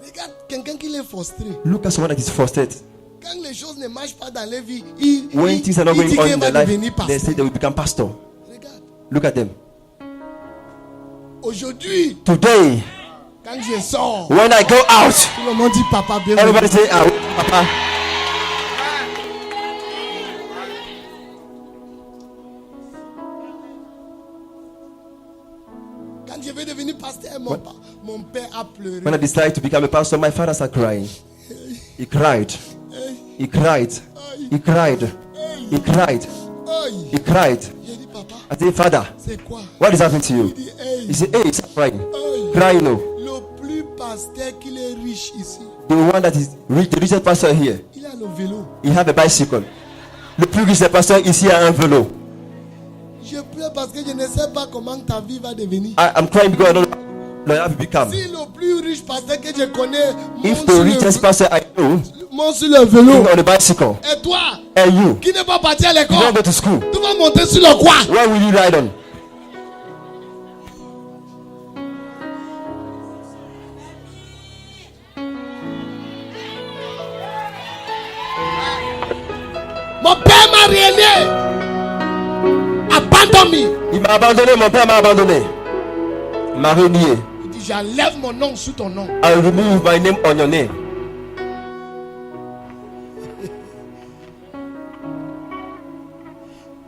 Regarde quelqu'un qui est frustré. Look at someone that is frustrated. Quand les choses ne marchent pas dans les vies, il When things are not dit going on qu'il in va their devenir life, they say pasteur. they will become pastor. Regarde. Look at them. Aujourd'hui, Today, quand je sors, when I go out, tout le monde dit papa, bienvenue. everybody say, ah, Papa. Quand je vais devenir pasteur, mon père a pleuré. When I decided to become a pastor, my father started crying. He cried. He cried. He cried. He cried. Aïe. He cried. J'ai dit papa, I said, Father, c'est quoi? what is happening to Il you? dit hey, He said, hey, stop crying. aïe. Cry no. Le plus pasteur qu'il est riche ici, The one that is rich, the richest pastor here, il a le vélo. he have a bicycle. Le plus riche des pasteurs ici a un vélo. Je pleure parce que je ne sais pas comment ta vie va devenir. I'm crying because I don't know how to become. Si le plus riche pasteur que je connais If the richest pastor I know monte sur le vélo, on the bicycle, et toi and you, qui n'est pas parti à you l'école, don't go to school, tu vas monter sur le quoi? where will you ride on? Mon père m'a régné. Abandonne-moi. Il m'a abandonné, mon père m'a abandonné. Il m'a renié. Il dit j'enlève mon nom sous ton nom. I remove my name on your name.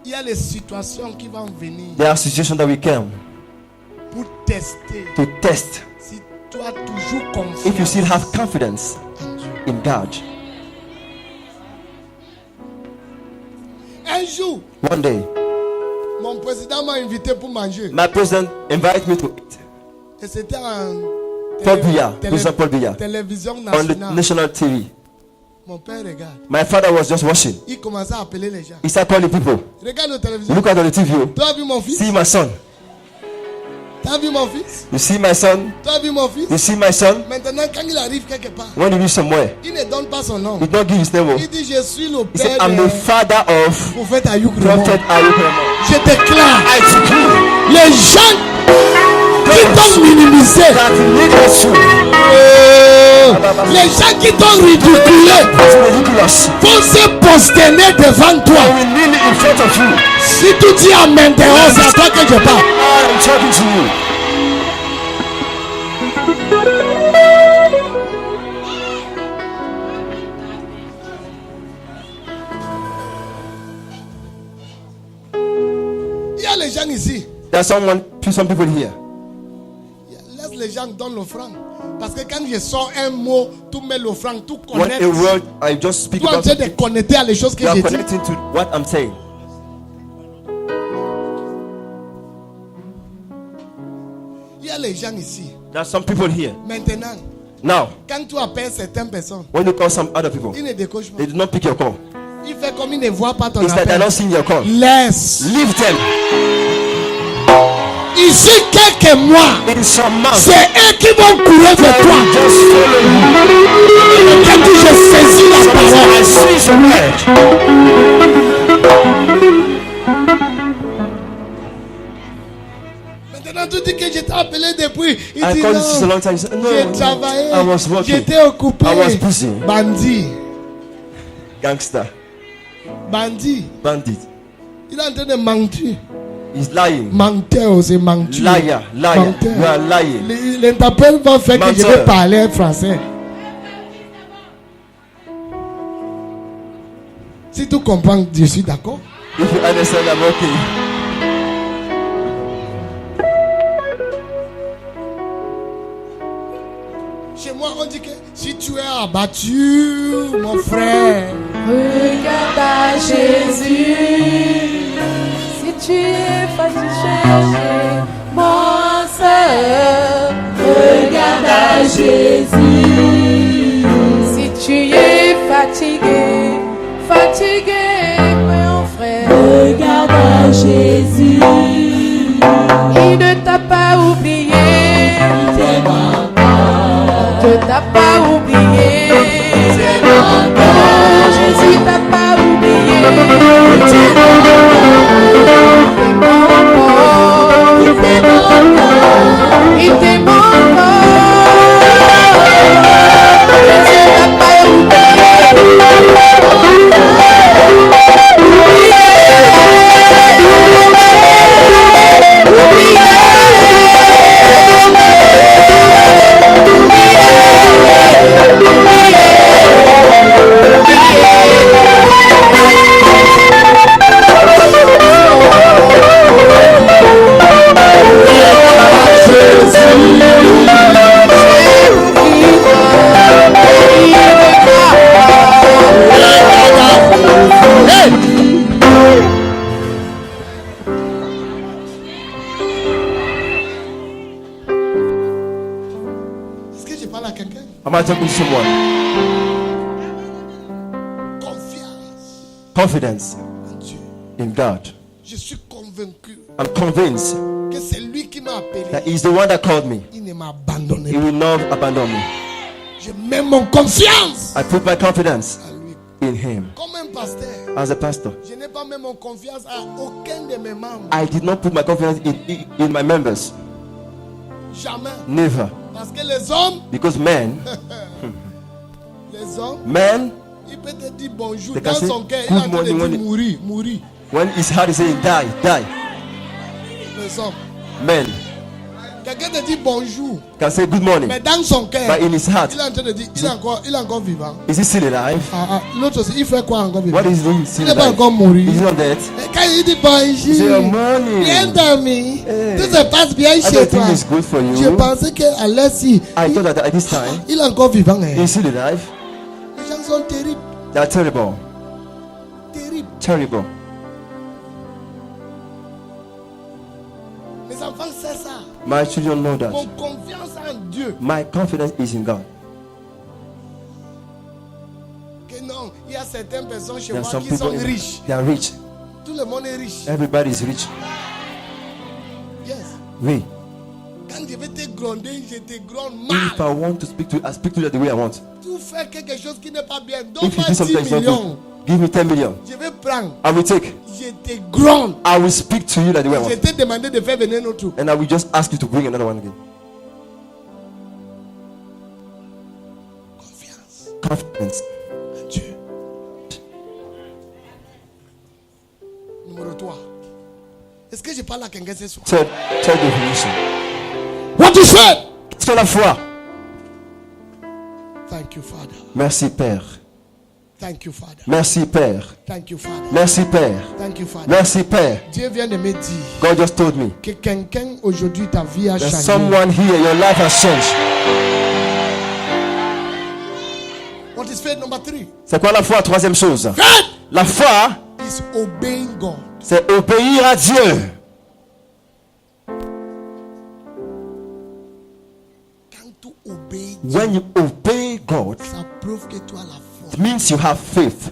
Il y a les situations qui vont venir There are situations that we come pour tester to test si tu as toujours if you confiance still have confidence en Dieu. in God. Un jour, One day, mon président m'a invité pour manger. my president invited me to eat. Et c'était en Paul Biya, President Paul Biya, télévision on the nationale. national TV. Mon père regarde. My father was just watching. Il commençait à appeler les gens. He started calling people. Regarde la télévision. Look at the TV. Tu as vu mon fils? See my son. Tu as vu mon fils? You see my son. Tu as vu mon fils? You see my son. Maintenant, quand il arrive quelque part, When you reach somewhere, il ne donne pas son nom. he don't give his name. Il dit je suis le He said, père I'm de the father of prophète Ayouk Prophet Raymond. Ayuk Raymond. Je déclare, I decree les gens qui t'ont minimisé, that leaders you les gens qui t'ont ridiculé, is ridiculous. vont se prosterner devant I toi. will kneel in front of you. Si tu dis amen dehors, c'est à toi que je parle. I am talking to you. Il y a les gens ici. There's some people here. Laisse les gens donner l'offrande. Parce que quand je sors un mot, tu mets l'offrande, tu When connectes. a word I just speak Tu es en about, train de connecter à les choses que you are j'ai dit. connecting to what I'm saying. Il y a les gens ici. There's some people here. Maintenant, Now, quand tu appelles certaines personnes, when you call some other people, ils ne décochent pas. they do not pick your call. Il fait comme ils ne voient pas ton It's like they're appel. not seeing your call. Laisse. Leave them. Ici, quelques mois, In some months, c'est eux qui vont courir vers they toi. will just follow you. Quand tu je saisis la parole, I see the word. maintenant tu dis que je t'ai appelé depuis. Il I dit called you since a non, long time. You said, no, j'ai no, travaillé, I was working. j'étais occupé. I was busy. Bandit, Gangster, bandit. bandit. Il est en train de mentir. He's lying. Menteur, c'est mentir. Liar, liar. Menteur. You are lying. L'interprète va faire que je Menteur. vais parler français. Si tu comprends, je suis d'accord. If you understand, I'm okay. Chez moi, on dit que si tu es abattu, mon frère, Regarde à Jésus. Si tu es fatigué, mon soeur, regarde à Jésus. Si tu es fatigué, mon frère, regarde à Jésus. Il ne t'a pas oublié. Il t'aime encore. Il ne t'a pas oublié. Il t'aime encore. Jésus t'a pas oublié. Il t'aime encore. Il t'aime encore. Il t'aime encore. Jésus t'a pas oublié. est-ce que je parle à quelqu'un? Am I talking to someone? Confiance Confidence en Dieu. in God. Je suis convaincu convaincu I'm convinced que c'est lui qui m'a appelé. that He's the one that called me. Il ne m'a abandonné. He will not abandon me. Je mets mon confiance I put my confidence à lui. in Him. Comme un pasteur, As a pastor, je n'ai pas mis mon confiance à aucun de mes membres. I did not put my confidence in my members. Jamais. Never. Parce que les hommes, Because men, men, il peut te dire bonjour They dans can say, son cœur. Il good est en train de morning dire when- mourir, mourir. when his heart is saying, die, die. Les hommes. Men Quelqu'un te dit bonjour, can say good morning, mais dans son cœur, but in his heart, il est en train de dire, il est encore vivant. is he still alive? L'autre aussi, il fait quoi encore vivant? What is he Il still n'est pas alive? encore mort. Is he not dead? Et quand il dit He say, bonjour, morning. bien dormi, Hey. tout se passe bien chez Everything toi. is good for Je you. pensais qu'à Alessi, I thought that at this time, il est encore vivant. Hein. is he still alive? Les gens sont terribles, They are terrible. terribles. Terrible. Mes enfants, c'est ça. My children know Mon that. confiance en Dieu. My confidence is in God. Que non, il y a certaines personnes chez There are moi some qui sont people, riches. they are rich. Tout le monde est riche. Everybody is rich. Yes. We. Quand je vais te gronder, je te gronde If mal. I want to speak to you, I speak to you the way I want. Tu fais quelque chose qui n'est pas bien. If you Donne-moi do 10 something that's not millions. good, give me 10 million. Je vais prendre. I will take. Je te gronde. I will speak to you like the way I Je want. t'ai demandé de faire venir un autre. And I will just ask you to bring another one again. Confiance Confidence. en Dieu. Numéro 3. Est-ce que je parle à quelqu'un ce soir? Third definition. What you said? Sur la foi. Thank you, Father. Merci Père. Thank you, Father. Merci Père. Thank you, Father. Merci Père. Thank you, Father. Merci Père. Dieu vient de me dire God just told me que quelqu'un aujourd'hui, ta vie a that changé. someone here, your life has changed. What is faith number 3? C'est quoi la foi? Troisième chose. Faith La foi, is obeying God. c'est obéir à Dieu. Quand tu obéis, When you obey God, ça prouve que tu as la foi. it means you have faith.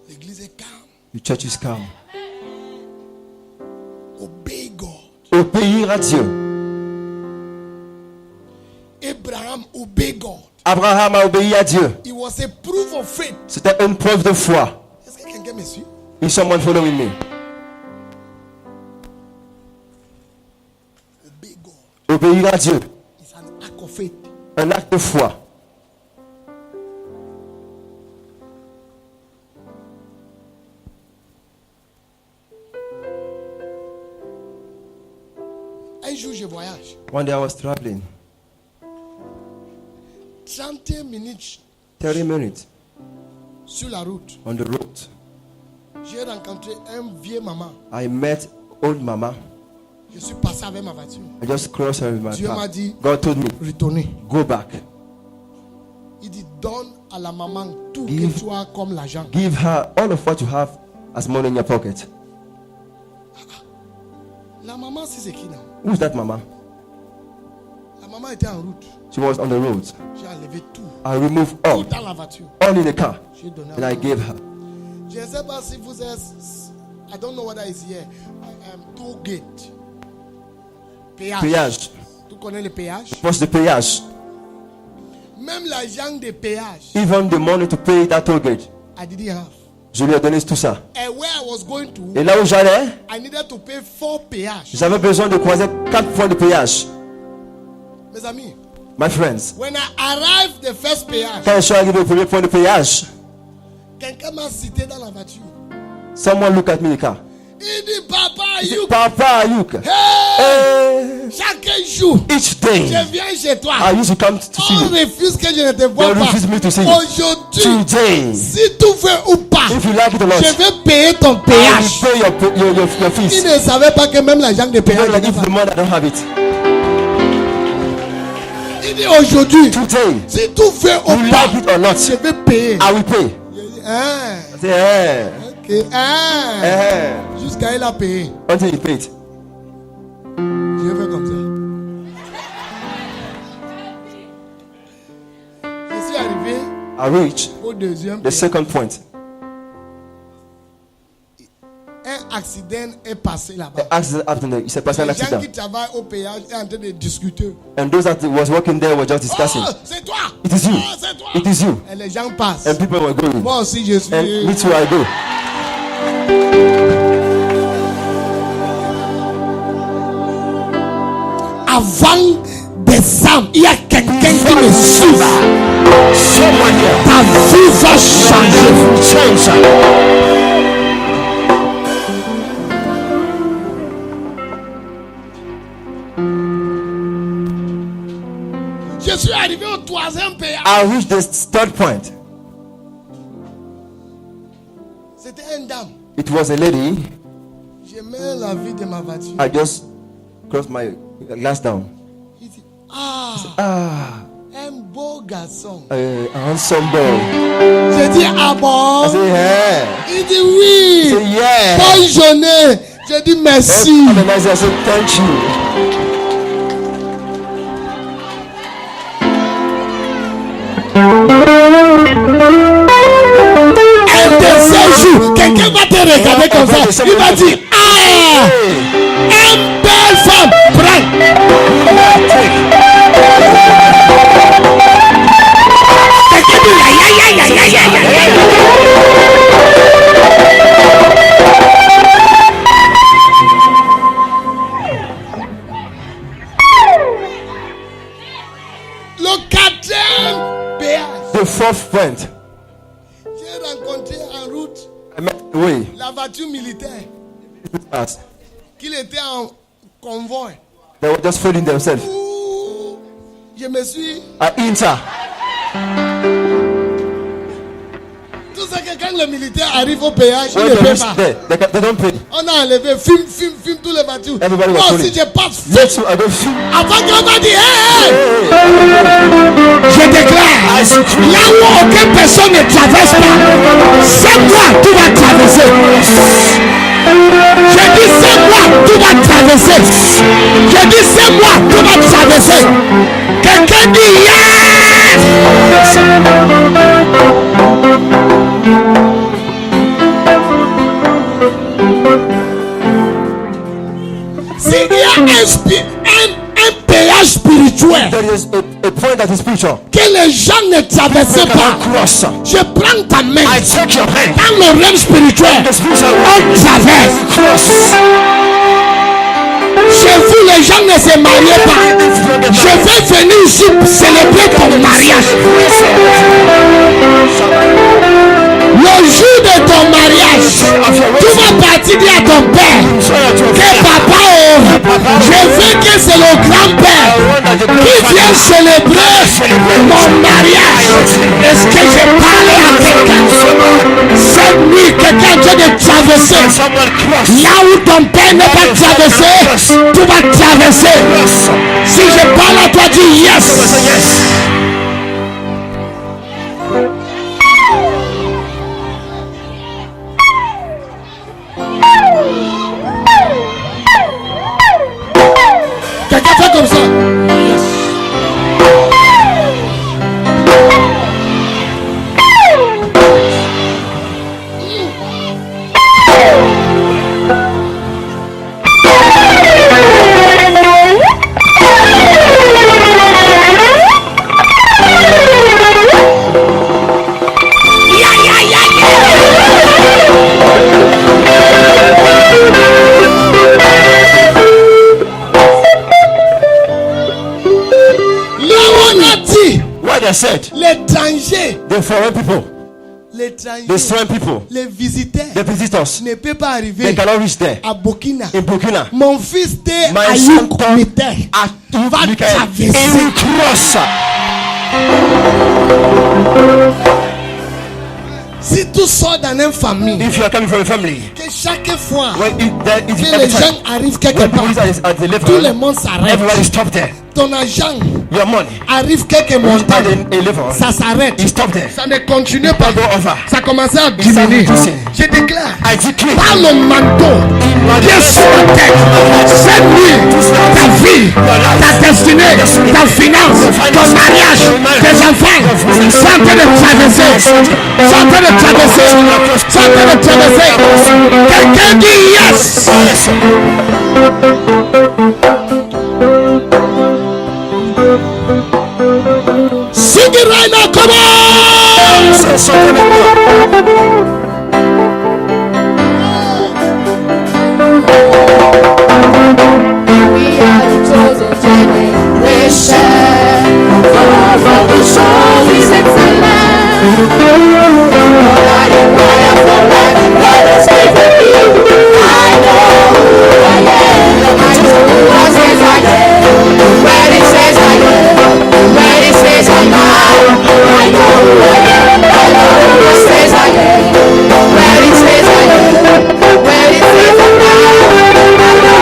L'église est calme. The church is calm. Obey God. Obéir à Dieu. Abraham obey God. Abraham a obéi à Dieu. It was a proof of faith. C'était une preuve de foi. Est-ce que quelqu'un me suit? Is someone following me? Obey God. Obéir à Dieu. It's an act of faith. Un acte de foi. Un jour, je voyage. One day I was traveling. 30 minutes 30 minutes sur la route. on the road. J'ai rencontré un vieux maman. I met old mama. Je suis passé avec ma voiture. I just crossed her with my Dieu m'a car. dit, God told me, retournez. go back. Il dit, donne à la maman tout Give- que tu as comme l'argent. Give her all of what you have as money in your pocket. La maman, c'est qui là? Who's that mama? La maman était en route. She was on the road. J'ai enlevé tout. I removed Tout all, dans la voiture. all in the car. J'ai donné à And la I maman. gave her. Je ne sais pas si vous êtes. I don't know whether it's here. Toll gate. Péage. Péage. Tu connais le péage? Poste de péage. Même l'argent de péage, Even the money to pay that toll gate. I didn't have. Je lui ai donné tout ça. And where I was going to, Et là où j'allais, I needed to pay 4 péages. j'avais besoin de croiser 4 fois de péage. Mes amis, My friends, when I arrived the first péage, quand je suis arrivé au premier point de péage, quelqu'un m'a cité dans la voiture. someone look at me in the car. Il dit, Papa, He said, you. Papa Ayuk, Hey! Chaque jour, each day je viens chez toi. I used to come to see On you. refuse que je ne te vois They pas. refuse me to see you. Aujourd'hui, Today, si tu veux ou pas, if you like it or not, je vais payer ton I péage. will pay your Il fees. ne savait pas que même l'argent de You know, péage. like if the money I don't have it. Il dit aujourd'hui, Today, si tu veux you ou pas, like it or not, je vais payer. I will pay. Je dis, hein, I say, eh, ok, hein. eh, Jusqu'à il a payé. until he paid. Je vais faire comme ça. I reached au deuxième the péage. second point. Un accident est passé là-bas. The accident happened. Il s'est passé un Les gens accident. qui travaillent au péage sont en train de discuter. And those that was working there were just discussing. Oh, c'est toi! It is you. Oh, c'est toi! It is you. Et les gens passent. And people were going. Moi aussi, je suis. And me too, I go. Avant des âmes, il y a quelqu'un qui me suit. Someone here. Ta vie va changer. Change. Je suis arrivé au troisième péage. I reached the third point. C'était une dame. It was a lady. Je mets la vie de ma voiture. I just crossed my glass down. Il dit, ah, Ah, un beau garçon. a handsome boy. J'ai dit, ah I bon? say, yeah. Il dit oui. I say, yeah. Bonne journée. J'ai dit merci. And then I said, thank you. Un de ces jours, quelqu'un va te regarder comme ça. Il va dire, ah, une belle femme. Prends. Quelqu'un dit aïe aïe aïe aïe aïe aïe aïe. Le quatrième péage. The fourth point. J'ai rencontré en route I met the way. la voiture militaire As qu'il était en convoi. they were just feeling themselves. Ouh, je me suis. I enter. Tout ça que quand le militaire arrive au péage, il When ne they paie reach pas. there, they don't pay. On a enlevé, filme tous les voitures. Everybody was Moi calling. aussi, je passe, Me filme. too, I don't feel. Avant qu'on va dire, hey, Je déclare, là où aucune personne ne traverse pas, c'est moi qui va traverser. Je dis c'est moi qui va traverser. Je dis c'est moi qui va traverser. Quelqu'un dit yes. S'il y a un péage spirituel There is a point that is spiritual. que les gens ne traversaient pas, Cross. je prends ta main I take your hand. dans le rêve spirituel. The spiritual On traverse. cross. Chez vous, les gens ne se mariaient pas. Je vais venir ici célébrer ton mariage. Le jour de ton mariage, tu vas partir dire à ton père que papa, je veux que c'est le grand-père qui vient célébrer mon mariage. Est-ce que je parle à quelqu'un? Cette nuit, quelqu'un est en train de traverser. Someone cross. Là où ton père n'est pas traversé, tu vas traverser. Si je parle à toi, dis yes. Yes. Quelqu'un fait comme ça. Là où on a dit, What I said. l'étranger, The foreign people, the l'étranger, strange people, les visiteurs the visitors, ne peuvent pas they arriver cannot reach there. à Burkina. In Burkina, Mon fils t'est my à son Youk-Mité. at Va traverser. in cross. Si tu sors dans une famille, If you are coming from a family, que chaque fois when it que every les gens time arrivent quelque when part, police are at the tout le level, monde s'arrête. everybody stop there. ton argent Your money. arrive quelques When you montants, add a level, ça s'arrête. you stop there. Ça ne continue pas. Go over. Ça commence à Ça diminuer. réduit. Je déclare, I decree. par le manteau qui est sur la tête, cette nuit, ta vie, ta destinée, ta finance, ton mariage, tes enfants sont en train de traverser. Sont en train de traverser. Sont en train de traverser. Quelqu'un dit yes. Sing it right now, come on! We are the chosen generation. For the show is excellent. Lord, I inquire for life. Let us give it you. I know who I am. I know who says I am. When it says I am. When it says I'm not. I know who I am. I know who says I am. When it says I am. When it says I'm not.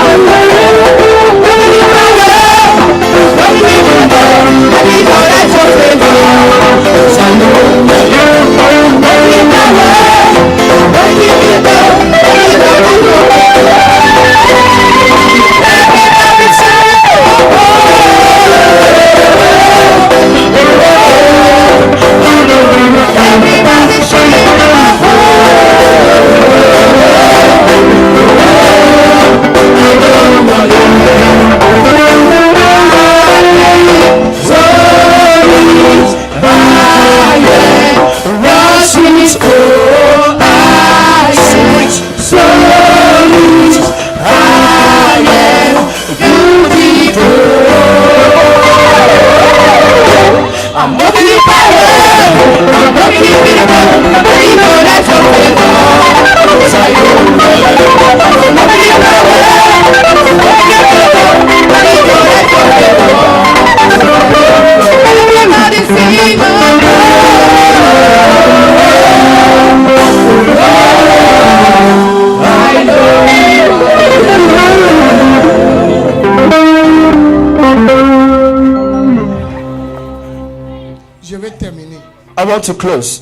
Je vais terminer. I want to close.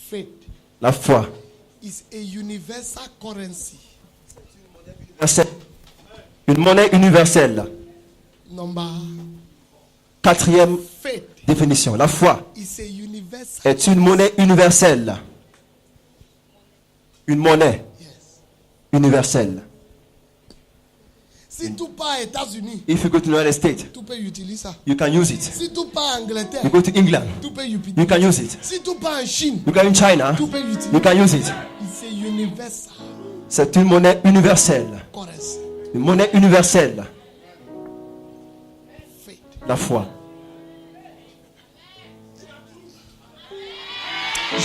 Faith La foi. is a universal currency. Une monnaie universelle. Number Quatrième faith définition. La foi is a universal. est une monnaie universelle. Une monnaie Yes. universelle. Si tu pars aux États-Unis, If you go to the United States, tu peux utiliser ça. you can use it. Si tu pars en Angleterre, You go to England, tu peux you utiliser. can use it. Si tu pars en Chine, You go in China, tu peux utiliser. you can use it. C'est universal C'est une monnaie universelle. currency. Une monnaie universelle. Faith. La foi.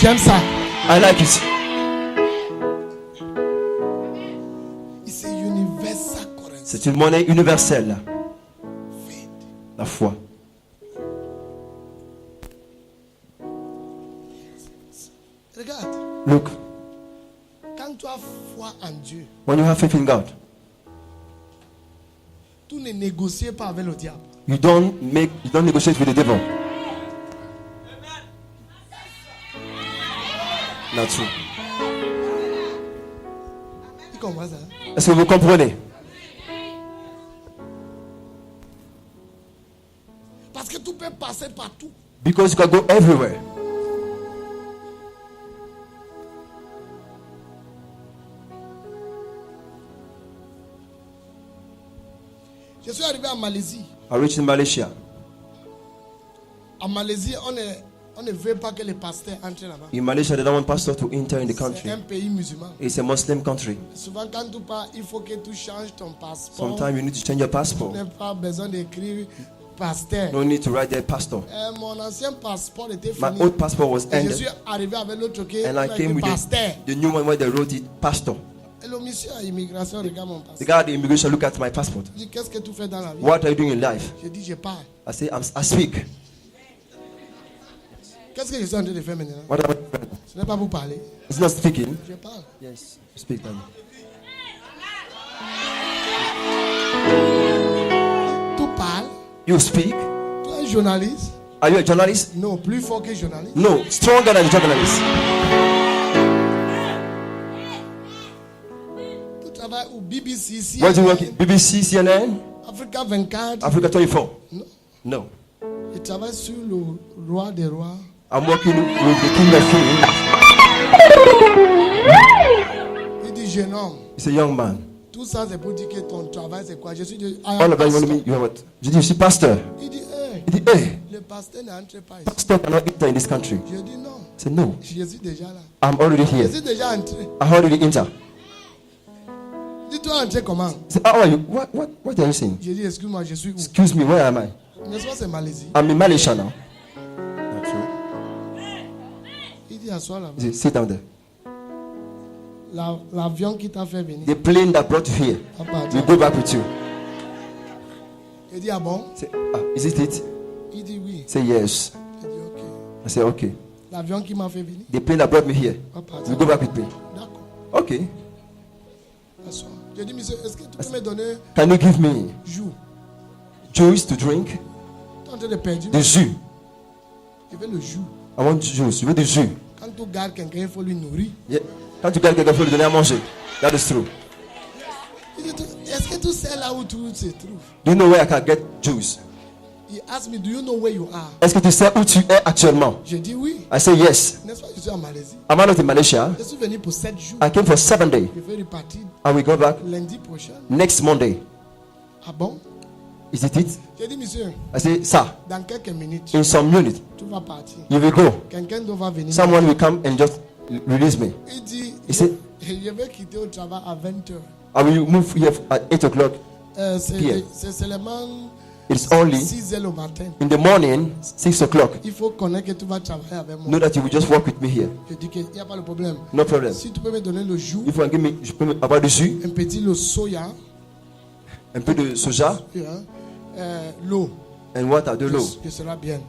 J'aime ça. I like it. It's a universal currency. C'est une monnaie universelle. Faith. La foi. Regarde, Look, quand tu as foi en Dieu, when you have faith in God, tu ne négocies pas avec le diable. you don't negotiate with the devil. Not true. Tu comprends ça? Est-ce que vous comprenez? Parce que tu peux passer partout. Because you can go everywhere. Je suis arrivé en Malaisie. I reached in Malaysia. En Malaisie, on ne veut pas que les pasteurs entrent là-bas. In Malaysia, they don't want pastor to enter in the C'est country. un pays musulman. It's a Muslim country. Souvent, quand tu pars, il faut que tu changes ton passeport. Sometimes you need to change your Tu passport. n'as pas besoin d'écrire pasteur. No need to write there pastor. Mon ancien passeport était My fini. old passport was Et je ended, suis arrivé avec l'autre qui and I came with pasteur. the new one where they wrote it pastor. Et le monsieur à l'immigration regarde mon The passeport. guy at the immigration look at my passport. Il dit, qu'est-ce que tu fais dans la vie? What are you doing in life? Je dis, je parle. I say, I speak. Qu'est-ce que je suis en train de faire maintenant? What am I doing? Ce n'est pas pour parler. It's not speaking. Je parle. Yes, speak then. You speak. Tu es un journaliste? Are you a journalist? Non, plus fort que journaliste. No, stronger than a journalist. Tu travailles au BBC, CNN, Where do you work? BBC, CNN, Africa 24. Africa 24. Non. No. Je travaille sur le roi des rois. I'm working with the King of Kings. Il dit jeune homme. He's a young man. Tout ça c'est pour dire que ton travail c'est quoi? Je suis de. All of that you want me? You are what? Je dis, je suis pasteur. Il dit, hey, Il dit, hey, le pasteur n'entre pas ici. pastor cannot enter in this country. Je dis non. I said, no, Je suis déjà là. I'm already Je here. suis déjà entré. I already enter. Dis-toi entrer comment? I said, how are you? What are you saying? J'ai dit, excuse-moi, je suis où? Excuse me, where am I? N'est-ce pas, c'est Malaisie? I'm in Malaysia now. That's true. Il dit, assois là-bas. He said, sit down there. L'avion qui t'a fait venir. The plane that brought you here va partir. will go back with you. Il dit, ah bon? I said, is it it? Il dit oui. Say yes. Il dit, ok. I said, okay. L'avion qui m'a fait venir The plane that brought me here va partir. will go back with me. D'accord. Okay. Assois. J'ai dit, monsieur, est-ce que tu peux me donner Can you give me jus? juice to drink? Tu es en train de perdre. The jus. Je veux le jus. I want juice. You want the jus? Quand tu gardes quelqu'un, il faut lui nourrir. Yeah. Quand tu gardes quelqu'un, il faut lui donner à manger. That is true. Il dit, est-ce que tu sais là où tu te trouves? Do you know where I can get juice? Il asked me, do you know where you are? Est-ce que tu sais où tu es actuellement? J'ai dit oui. I say yes. N'est-ce pas, je suis en Malaisie. I'm out of Malaysia. Je suis venu pour 7 jours. I came for 7 days. Je vais repartir I will go back lundi prochain. next Monday. Ah bon? Is it it? J'ai dit, monsieur, I say, sir, dans quelques minutes, in some minutes, tu vas partir. you will go. Quelqu'un doit venir. Someone will come and just release me. Il dit, He said, je vais quitter au travail à 20h. I will move here at 8 o'clock. Here. C'est seulement It's only 6h le matin. in the morning, 6 o'clock. Il faut connaître que tu vas travailler avec moi. Know that you will just work with me here. Je dis qu'il n'y a pas de problème. No problem. Si tu peux me donner le jus, If you can give me, je peux avoir du jus, un petit le soya, un peu de soja, l'eau, and water, de l'eau. que sera bien.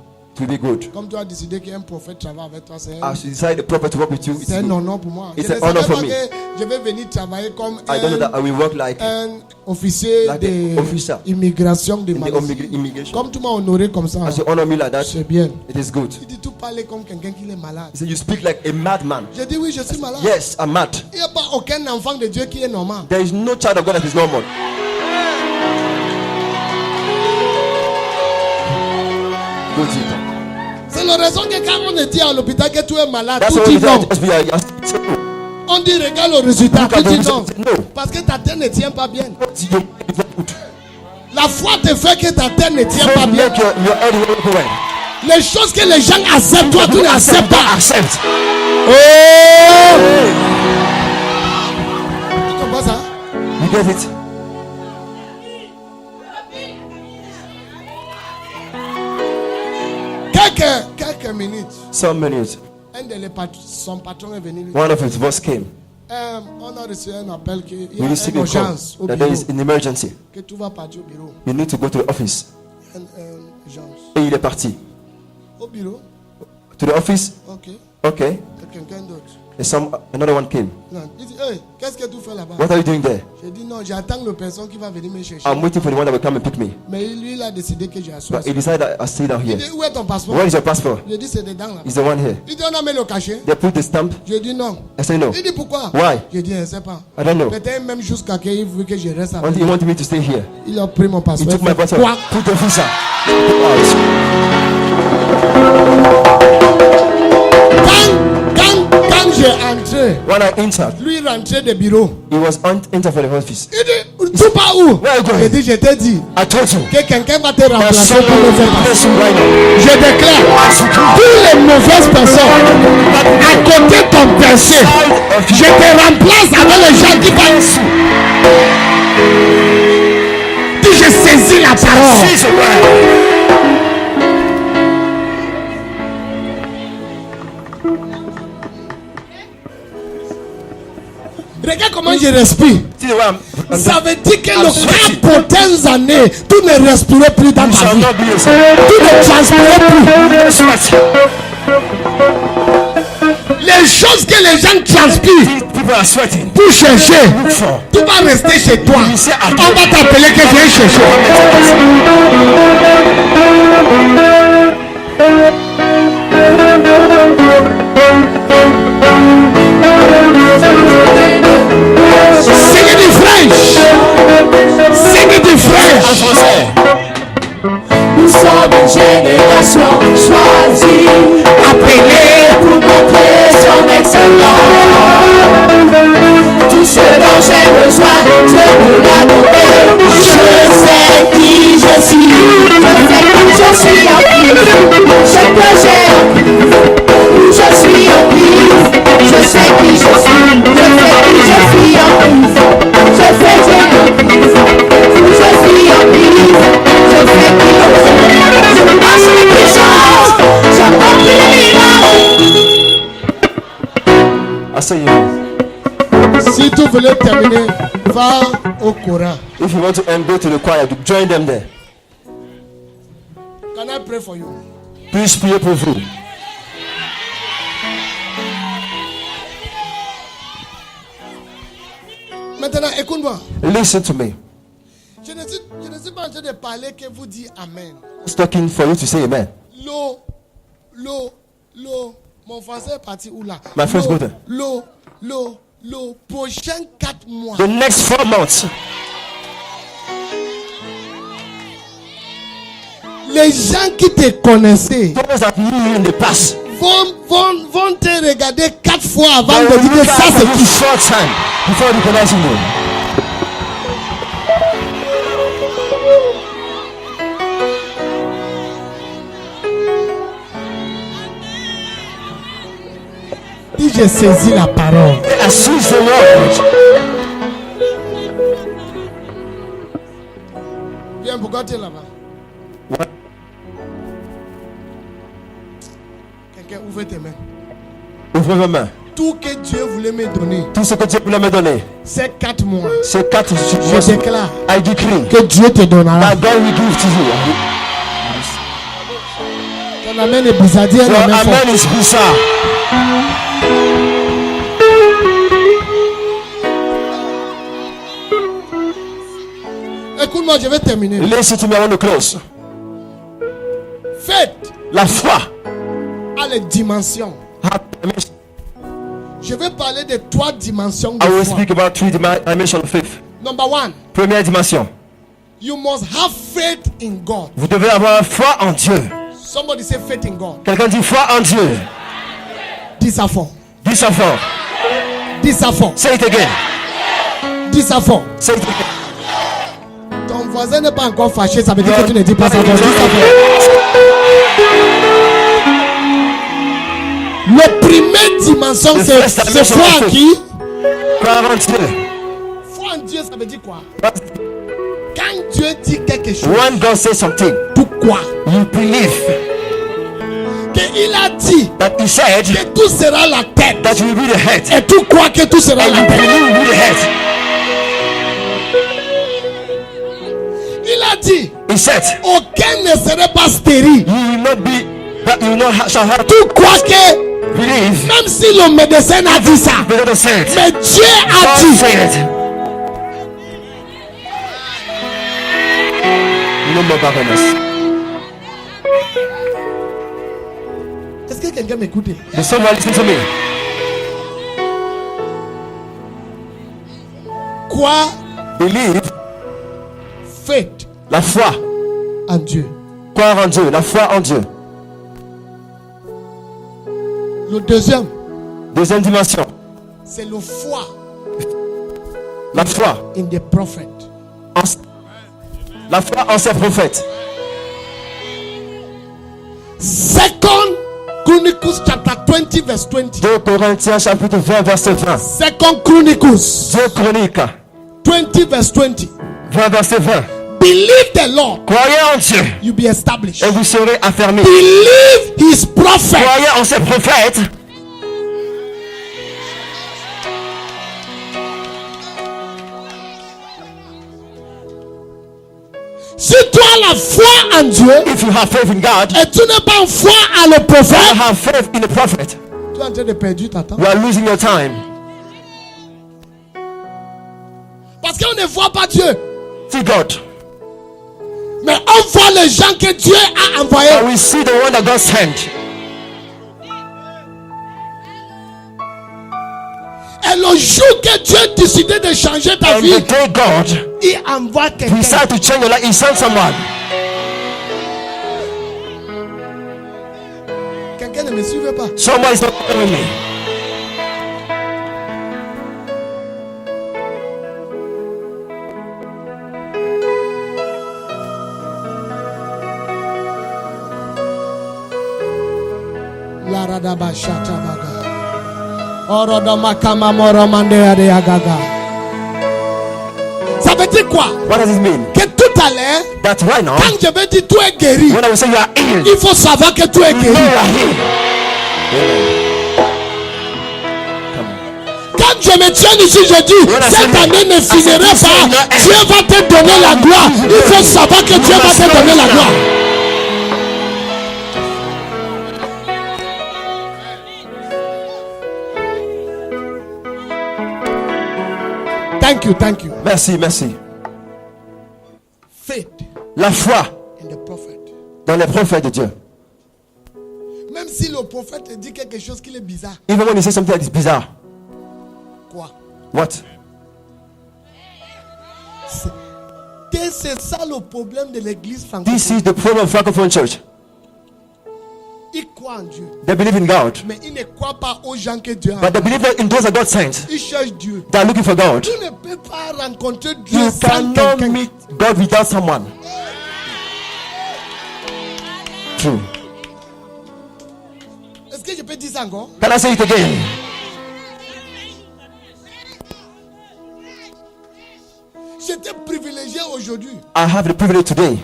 It will be good. Comme tu as décidé qu'un prophète travaille avec toi, c'est As you decide the prophet to work with you, it's c'est un good. honneur pour moi. It's Je an ne honor savais for pas me. que je vais venir travailler comme I don't know that I will work like un officier Like an officer d'immigration de in the Malaisie. immigration. Comme tu m'as honoré comme ça, As you honor me like that, c'est bien. it is good. Il dit, tu parles comme quelqu'un qui est malade. He said, you speak like a madman. J'ai dit, oui, je suis malade. Yes, I'm mad. Il n'y a pas aucun enfant de Dieu qui est normal. There is no child of God that is normal. Go deeper. C'est la raison que quand on est dit à l'hôpital que tu es malade, That's tu why dis we non. just be On dit, regarde le résultat, Look at tu the dis result. non. No. Parce que ta tête ne tient pas bien. You La foi te fait que ta tête ne tient pas don't bien. make your head work well. Les choses que les gens acceptent, toi, tu ne acceptes pas. Accept. Tu comprends ça? You get it? Quelques minutes, Some minutes. son patron est venu lui One of his boss came. on a reçu un appel qu'il y We a received une a call urgence au that bureau, there is an emergency. que tu vas partir au bureau. You need to go to the office. Une urgence. Et il est parti. Au bureau, To the office. ok. Okay. Et quelqu'un d'autre. And another one came. Non. Il dit, hey, qu'est-ce que tu fais là-bas? What are you doing there? J'ai dit non, j'attends la personne qui va venir me chercher. I'm waiting for the one that will come and pick me. Mais lui, il a décidé que j'assois. But he decided that I stay down Il here. dit, où est ton passeport? Where is your passport? J'ai dit, c'est dedans là. It's the one here. Il dit, on a mis le cachet. They put the stamp. J'ai dit non. I say no. Il dit pourquoi? Why? J'ai dit, je ne sais pas. I don't know. Peut-être même jusqu'à qu'il veut que je reste avec Until lui. he wanted me to stay here. Il a pris mon He passeport. took my passport. Quoi? Put the visa. Out. Quand j'ai entré, When I entered, lui rentrait du bureau. he was entered for the office. Il dit, tu pars où? Where are you going? J'ai dit, je t'ai dit I told you. que quelqu'un va te There's remplacer pour someone me who faire will passer. place you right now. Je déclare, toutes les mauvaises personnes à côté de ton péché, je te remplace avec les gens qui pensent. Dis, je saisis la parole. Seize the word. Regarde comment je respire. See the way I'm Ça veut dire que I'm le sweating. 4 prochaines années, tu ne respirais plus dans You ta shall vie. not be yourself. Tu ne transpirais plus. Sweat. Les choses que que les gens transpirent People are sweating. pour chercher, Look for. tu vas rester chez toi. You say, On va t'appeler que viens chercher. Sing it in French. Sing it in En French. français. Nous sommes une génération choisie, appelée pour montrer son excellence. Tout ce dont j'ai besoin, Dieu nous l'a donné. Je sais qui je suis, je suis en Christ. Ce que j'ai en Christ, je suis en Christ. Je sais qui je suis, je sais qui je suis en Christ. Je sais que j'ai en Christ, je suis en Christ. Je sais qui je suis, je marche avec les choses, je remplis les Asseyez-vous. Si tu voulais terminer, va au Coran. If you want to end, go to the choir. Join them there. Can I pray for you? Puis-je prier pour vous? Maintenant, écoute-moi. Listen to me. Je ne suis pas en train de parler que vous dites Amen. I'm talking for you to say amen. L'eau. Mon français est parti où là? My first brother. L'eau. Prochain 4 mois. The next 4 months, Les gens qui te connaissaient those that knew you in the past, vont te regarder 4 fois avant they de will dire que look ça at c'est you qui. short time before recognizing you. Si j'ai saisi la parole, I seize the word. viens, pourquoi tu es là-bas? What? Quelqu'un ouvre tes mains. Ouvrez vos mains. Tout que Dieu voulait me donner, Tout ce que Dieu voulait me donner, ces 4 mois, ces 4 je jours, déclare I decree que Dieu te donnera. that God will give to you. Ton amen est bizarre, dis un Your amen fort. amen is bizarre. Écoute-moi, je vais terminer. Listen to me, I want to close. Faites La foi. à les dimensions. Je vais parler de 3 dimensions de I will foi. speak about 3 dimensions of faith. Number 1, Première dimension. you must have faith in God. Vous devez avoir foi en Dieu. Somebody say faith in God. Quelqu'un dit foi en Dieu. Dis ça fort. Dis ça fort. Dis ça fort. Say it again. Dis ça fort. Say it again. Ton voisin n'est pas encore fâché, ça veut dire que tu ne dis pas ça fort. Dis ça fort. Le première dimension, The c'est first dimension foi of en faith. qui? Croire en Dieu. Foi en Dieu, ça veut dire quoi? Quand Dieu dit quelque chose, When God says something, pourquoi? you believe Qu'il a dit that He said que tout sera la tête. that you will be the head. Et tu crois que tout sera And la you tête. believe you will be the head. Il a dit, He said, aucun ne serait pas stérile. you will not be, that you will not shall have to Tu crois que believe. même si le médecin a dit ça, The Lord said, mais Dieu a God dit, said, no more barrenness. est-ce que quelqu'un m'écoute? Does someone listen to me? Quoi? Believe, Faith la foi, en Dieu. croire en Dieu, la foi en Dieu. Le deuxième, Deuxième dimension, c'est le foi la foi in the prophet. en, la foi en ses prophètes. Second Chronicles chapter 20 verse 20. 2 Corinthiens chapitre 20 verset 20. Second Chronicles 2 Chroniques 20 verse 20. 20 verset 20. Believe the Lord, Croyez en Dieu you be established. et vous serez affermis. Believe his prophet. Croyez en ses prophètes. Si tu as la foi en Dieu If you have faith in God, et tu n'as pas foi à le you prophète, have faith in the prophet. Tu es en train de perdre ta temps. You are losing your time. Parce qu'on ne voit pas Dieu. See God. Mais on voit les gens que Dieu a envoyés. And we see the one that God sent. Et le jour que Dieu décidé de changer ta And vie, the day God il envoie quelqu'un. decided to change your life, He sent someone. Quelqu'un ne me suivait pas. Someone is not following me. La radaba shata baga. Orodoma kama moromande ade agaga. Ça veut dire quoi? What does it mean? Que tout à l'heure, That right now, quand je vais dire tu es guéri, when I will say you are healed, il faut savoir que tu es you guéri. know you are healed. Quand je me tiens ici, je dis cette année ne finirait pas. Dieu va te donner la gloire. Il faut savoir que Dieu va te donner la gloire. Thank you, thank you. Merci, merci. Faith La foi in the prophet. dans les prophètes de Dieu. Même si le prophète te dit quelque chose qui est bizarre. Even when you say something that is bizarre. Quoi? What? C'est ça le problème de l'église This francophone. is the problem of Francophone Church. Ils croient en Dieu. They believe in God, Mais ils ne croient pas aux gens que Dieu a. but they believe in those that God sent. Ils cherchent Dieu. They are looking for God. Tu ne peux pas rencontrer Dieu You sans cannot quelqu'un. meet God without someone. True. Est-ce que je peux dire ça encore? Can I say it again? J'étais privilégié aujourd'hui. I have the privilege today.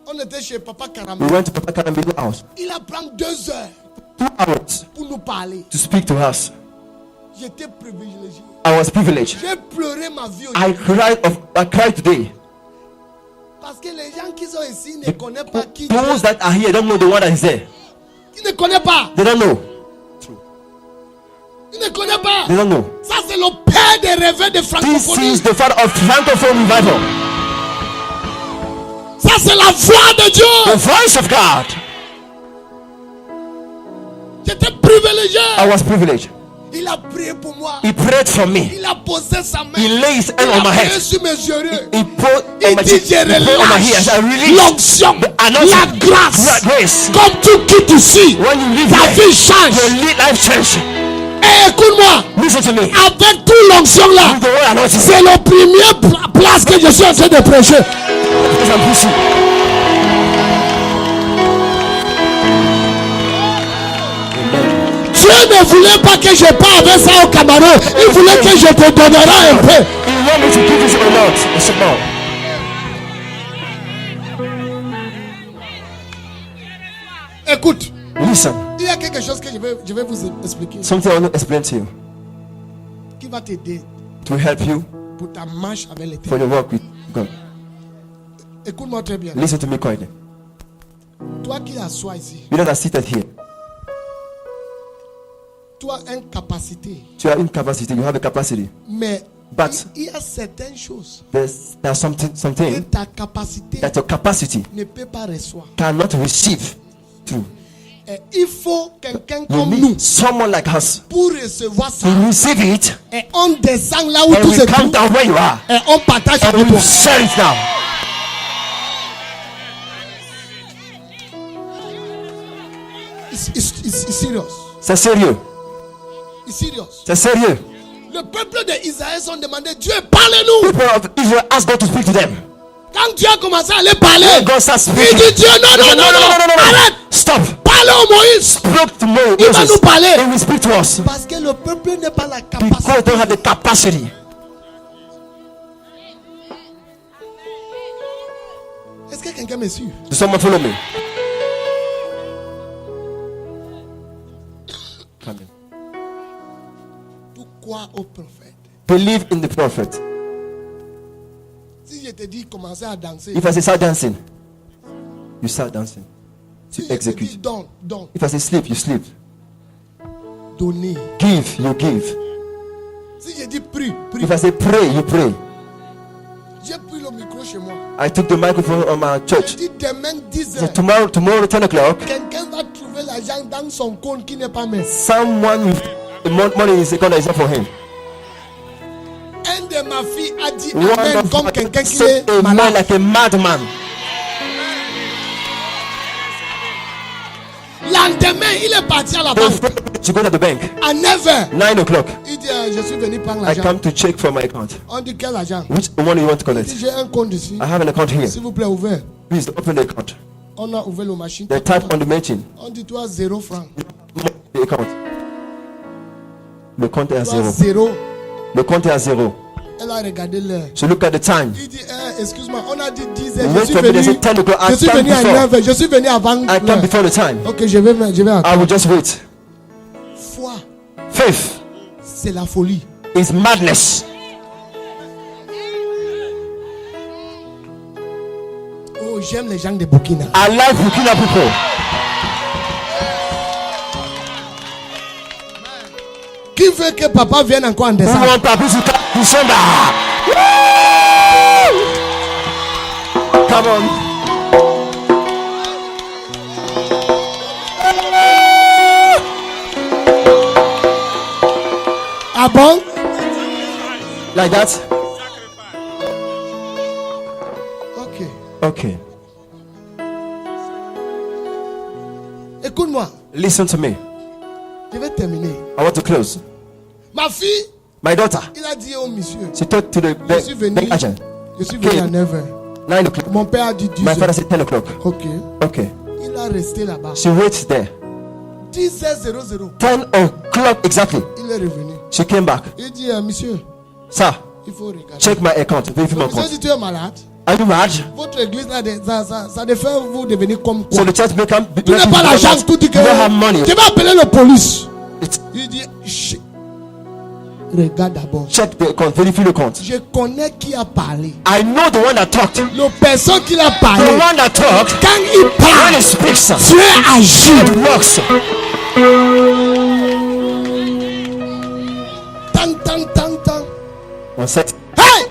On était chez Papa We Karamé. went to Papa Karambi's house. Il a pris 2 heures 2 hours pour nous parler. to speak to us. J'étais privilégié. I was privileged. J'ai pleuré ma vie I aujourd'hui. cried today. Parce que les gens qui sont ici ne connaissent pas qui Those Dieu. that are here don't know the one that is there. Ils ne connaissent pas. They don't know. Ils ne connaissent pas. They don't know. Ça, c'est le père des rêves de This francophonie. is the father of Francophone revival. Ça, c'est la voix de The Dieu. voice of God. J'étais privilégié. I was privileged. Il a prié pour moi. He prayed for me. Il a posé sa main. He laid his hand Il on a my prié head. sur mes yeux. He put Il on my dit, cheek. je He prayed on my ears. I relâche released l'onction, the anointing, la grâce. grace. Comme tu quittes ici, When you leave ta here, vie change. your life change. Et écoute-moi, Listen to me. avec toute l'onction là, With the word anointing. c'est la première place que je suis en train de prêcher. Because I'm busy. Dieu ne voulait pas que je parte avec ça au Cameroun. Il voulait que je te donnerai un peu. He want me to give you a lot. It's a lot. Écoute, Listen. il y a quelque chose que je vais vous expliquer Something I want to explain to you qui va t'aider to help you pour ta marche avec for l'Éternel. your work with God. Écoute-moi très bien. Listen to me quietly. Toi qui assois ici, You know that seated here. tu as une capacité. You are in capacity. You have a capacity. Mais But il y a certaines choses there's que something ta capacité that your capacity ne peut pas recevoir. cannot receive through. Et il faut quelqu'un You comme nous need someone like us pour recevoir ça. to receive it, Et on descend là où and tout we se come trouve. down where you are, Et on partage and avec we toi. share it now. It's serious. C'est sérieux. It's serious. C'est sérieux. Le peuple d'Israël sont demandé, Dieu, parlez-nous. People of Israel ask God to speak to them. Quand Dieu a commencé à aller parler, And God starts il speaking. dit, Dieu, non, arrête. Stop. Parlez au Moïse. Spoke to Il va Moses. nous parler. He will speak to us. Parce que le peuple n'a pas la Because capacité. they don't have the capacity. Est-ce que quelqu'un me suit? Does someone follow me? Come in. Tu crois au prophète. Believe in the prophet. Si je te dis commencer à danser, If I say start dancing, you start dancing. si To je te dis execute. donne. If I say sleep, you sleep. donner. Give, you give. Si je dis prie, prie. If I say pray, you pray. J'ai pris le micro chez moi. I took the microphone on my Je church. dis demain 10 So heures. tomorrow 10 o'clock, Quelqu'un va trouver l'argent dans son compte qui n'est pas mis. someone with the money in his account that is not for him. Un de ma fille a dit One amen of comme my quelqu'un qui said est amen malade. like a madman. Lendemain, il est parti à la banque. To go to the bank. À 9h. 9 o'clock. Il dit je suis venu prendre I l'argent. come to check for my account. On dit quel argent? Which one you want to Il collect? dit j'ai un compte ici. I have an account here. S'il vous plaît, ouvert. Please open the account. On a ouvert la machine. They type on the machine. On dit toi 0 francs. The account. Le compte est à Toi 0. 0. Le compte est à 0. Elle a regardé l'heure. So look at the time. Il dit excuse-moi, on a dit 10 heures. Wait Je suis for me, they venu. say 10 o'clock. Je I suis come venu à before. 9h. Je suis venu avant. I come l'heure. before the time. Ok, je vais attendre. I will just wait. Foi, Faith c'est la folie. is madness. Oh, j'aime les gens de Burkina. I like Burkina people. Qui veut que papa vienne encore en We décembre? want Papi to come December. Woo! Come on. Ah bon? Like that? Ok. Okay. Écoute-moi, Listen to me. je vais terminer. I want to close. Ma fille, My daughter, il a dit au monsieur, she talked to the je suis venu, bank agent. je suis venu à 9h. 9 o'clock. Mon père a dit 10 My heures. father said 10 o'clock. Ok. Okay. Il a resté là-bas. She waits there. 10h00. 10 o'clock exactly. Il est revenu. She came back. Il dit, monsieur, Sir, il faut regarder. check my account. Vérifie mon Le monsieur compte. dit, tu es malade. Are you mad? Votre église, là, ça devait faire vous devenir comme quoi. So the church become. Tu n'as pas l'argent, tout dit que. You don't have money. Tu vas appeler la police. It's, Il dit, chut. Regarde d'abord. check the account. Vérifie le compte. Je connais qui a parlé. I know the one that talked. Le personne qui a The parlé. one that talked. Quand il When parle, he speaks, Dieu agit. it works. Tant. On said, Hey!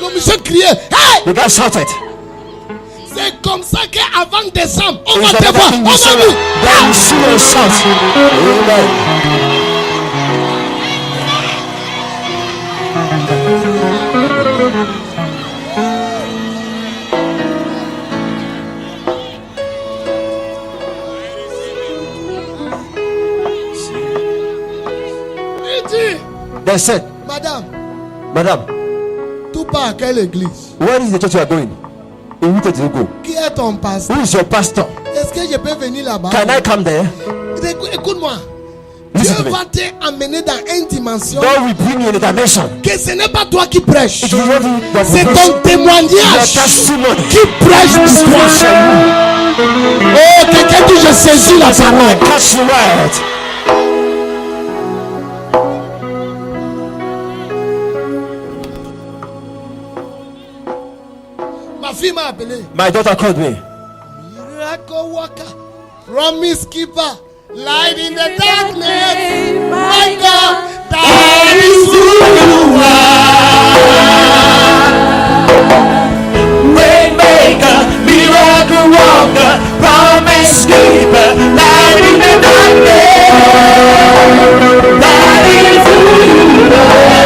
Le monsieur criait. Hey! the guy shouted. C'est comme ça qu'avant décembre, on It's va te voir. everything On you va say. nous. Then you see your shout. Amen. Il dit, They said, madame, Madam, tout part à quelle église? where is the church you are going? In which church do you go? Qui est ton pasteur? Who is your pastor? Est-ce que je peux venir là-bas? Can I come there? Écoute-moi. Dieu Listen to me. va t'amener dans une dimension God will bring you in a dimension. que ce n'est pas toi qui prêches. It is not you that C'est will ton preach. témoignage Your testimony. qui prêche l'histoire. Oh, quelqu'un dit je saisis la parole. Catch the word. Ma fille m'a appelé. My daughter called me. Miracle worker, promise keeper, light in the darkness. My God, that is who you are. Waymaker, miracle worker, promise keeper, light in the darkness. That is who you are.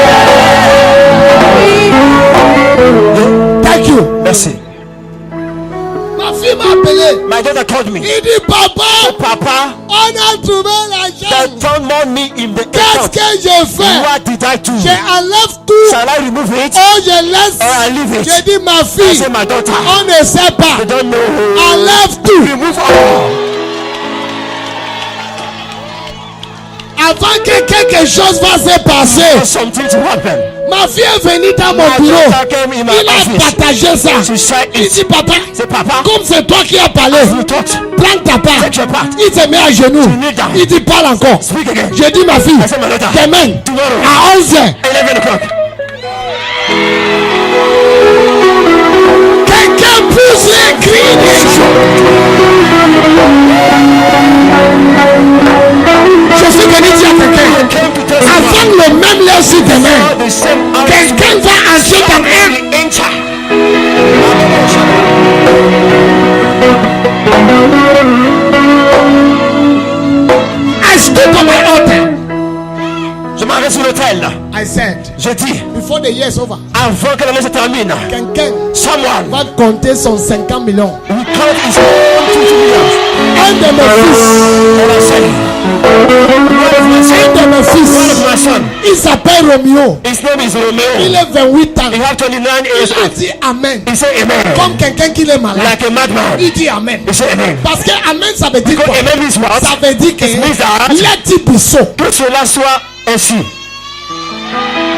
Thank you. Merci. Ma fille m'a appelé. My daughter called me. Il dit papa, Papa, on a trouvé they l'argent. found money in the Qu'est-ce account. que j'ai fait? What did I do? J'enlève tout. Shall I remove it? Oh, je laisse. Or I leave it? J'ai dit ma I fille, say, my daughter, on ne sait pas. they don't know. Enlève tout. Remove all. Avant que quelque chose va se passer. For something to happen. Ma fille est venue dans mon My bureau. daughter came in my Il a office. partagé ça. She said Il it. dit papa, Say, Papa, comme c'est toi qui as parlé, you talked. prends ta part. Take your part. Il se met à genoux. kneel down. Il dit parle encore. Speak again. J'ai dit ma fille, I said, my daughter, demain tomorrow, à 11h, 11 o'clock. quelqu'un pousse les cris des gens. Je suis m'arrête sur l'autel. I said, Je dis, before the year is over, avant que l'année se termine, quelqu'un someone va compter son 50 millions. will count his own 50 millions. Un de mes fils, And I say, un de mes one fils, of my son, il s'appelle Romeo. his name is Il Romeo. est 28 ans. He have 29 years Il a old. dit Amen. He say amen. Comme quelqu'un qui est malade. Like a madman. Il dit Amen. He say amen. Parce que Amen, ça veut dire Because quoi? amen means what? Ça veut dire que It means that let it be so. que cela soit ainsi.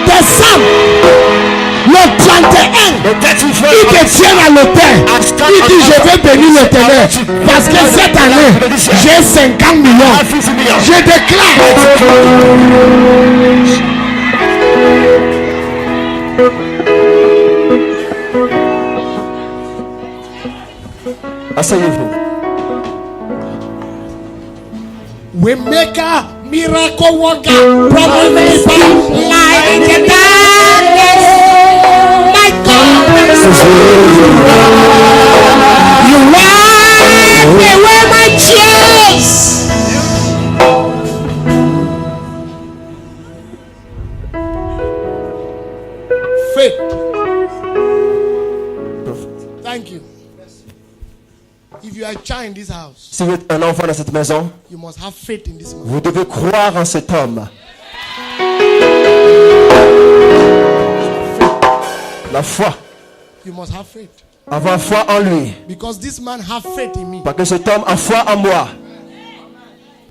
Décembre, le 31, The 31st il te tient à l'autel. Il dit je vais bénir l'Éternel. Parce que cette année, j'ai 50 millions. 50 millions. Je déclare. Asseyez-vous. Waymaker, miracle worker, problem keeper, light in the darkness. My God, you wipe away my tears. Faith. Thank you. If you are a child in this house, Si vous êtes un enfant dans cette maison, you must have faith in this man. vous devez croire en cet homme. La foi. You must have faith. Avoir foi en lui. Because this man have faith in me. Parce que cet homme a foi en moi.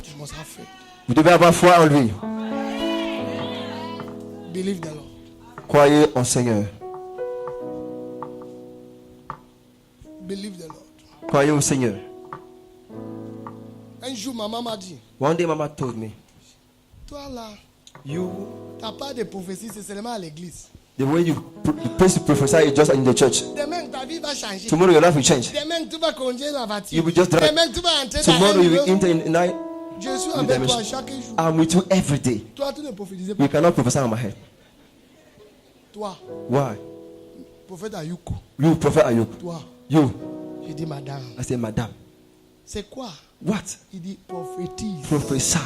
You must have faith. Vous devez avoir foi en lui. Believe the Lord. Croyez en Seigneur. Believe the Lord. Croyez au Seigneur. Un jour, maman m'a dit, One day Mama told me, toi là, you, t'as pas de prophétie, c'est seulement à l'église. the way you praise to prophesy is just in the church. Demain, ta vie va changer. Tomorrow your life will change. Demain, tu vas conduire la voiture. You will just drive. Demain, tu vas entrer dans Tomorrow un you will niveau. enter in night. Je suis avec toi chaque jour. I'm with you every day. Toi, tu ne prophétises pas. You cannot prophesy on my head. Toi, Why? prophète Ayuko. You prophet Ayub. Toi, You. j'ai dit madame. I say, Madam. C'est quoi? What? Il dit prophétise. Prophesy.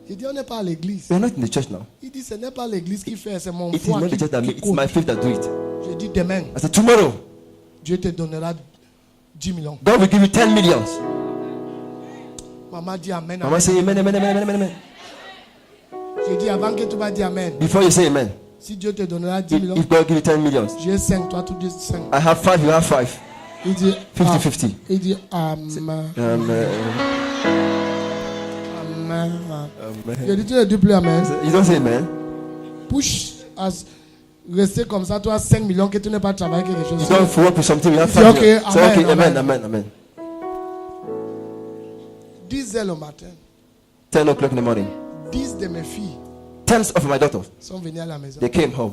J'ai dit on n'est pas à l'église. We are not in the church now. Il dit ce n'est pas l'église qui fait, c'est mon It is foi not qui, the church that qui makes. It's compte. my faith that do it. J'ai dit demain, I said, tomorrow, Dieu te donnera 10 millions. God will give you 10 millions. Maman dit amen. Mama amen. say amen, amen, amen, amen, amen. J'ai dit avant que tu vas dire amen. Before you say amen, Si Dieu te donnera 10 millions, if God give you 10 millions, j'ai 5, toi tu dis 5. I have 5, you have 5. Il dit 50-50. Il dit amen. Amen. Il dit tu ne dis plus amen. You don't say amen. Push as rester comme ça, toi 5 millions que tu n'as pas travaillé quelque chose. You don't work with something, you have Say 5 okay, millions. Say okay, amen, amen, amen, amen. 10 heures le matin, 10 o'clock in the morning. 10 de mes filles 10 of my daughters, sont venues à la maison. they came home.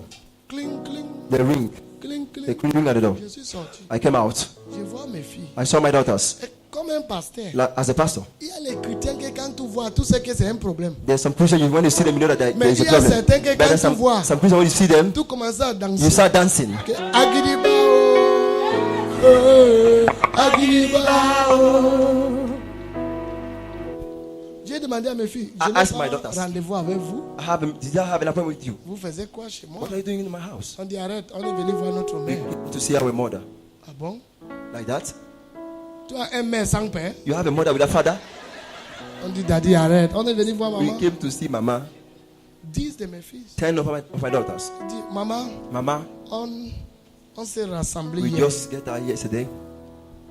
Cling, cling, They ring. cling, They cling. ring at the door. Je suis sorti. I came out. Je vois mes filles. I saw my daughters. Et comme un pasteur, As a pastor, il y a les chrétiens que quand tu vois, tout ce que c'est un problème. there's some Christians, you want to see them, you know that there Mais is a il y a problem. certains que But quand there's tu vois, some Christians, when you see them, tout commence à danser. you start dancing. Que Agiriba, Agiriba. J'ai demandé à mes filles, I je asked n'ai my pas daughters. rendez-vous avec vous. Did I have an appointment with you? Vous faisiez quoi chez moi? What are you doing in my house? On dit arrête, on est venu voir notre mère. To see our mother. Ah bon? Like that? Tu as un mère sans père? You have a mother with a father? On dit daddy arrête, on est venu voir We maman. came to see Mama. 10 de mes fils. 10 of my daughters. On dit maman, Mama, on s'est rassemblés we hier just get out yesterday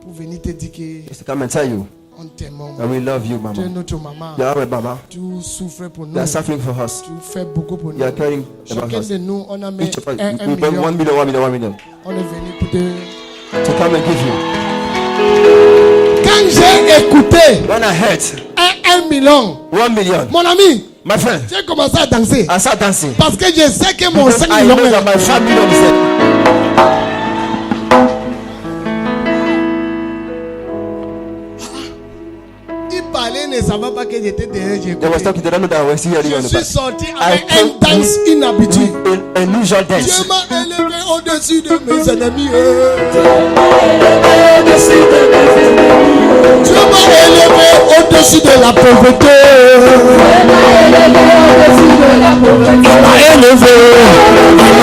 pour venir te dire que just to come and tell you on t'aime. that we love you, Tu es Mama. notre maman. You are our Mama. Tu souffres pour nous. You are suffering for us. Tu fais beaucoup pour nous. You are caring about Chacun us. de nous, on a mis Each of us, un we bring 1 million. million, 1 million, 1 million On est venu pour te... to come and give you. Quand j'ai écouté When I heard 1 million, 1 million, mon ami, my friend, j'ai commencé à danser. I started dancing. Parce que je sais que mon Because 5 I millions know est that là. my 5 million is there. Il parlait, ne savait pas que j'étais derrière. J'ai They was écouté. talking, they don't know that I was here on Je the suis back. sorti I avec came un danse inhabitué. An unusual Dieu dance. m'a élevé au-dessus de mes ennemis. Tu m'as élevé au-dessus de la pauvreté. Il m'a élevé.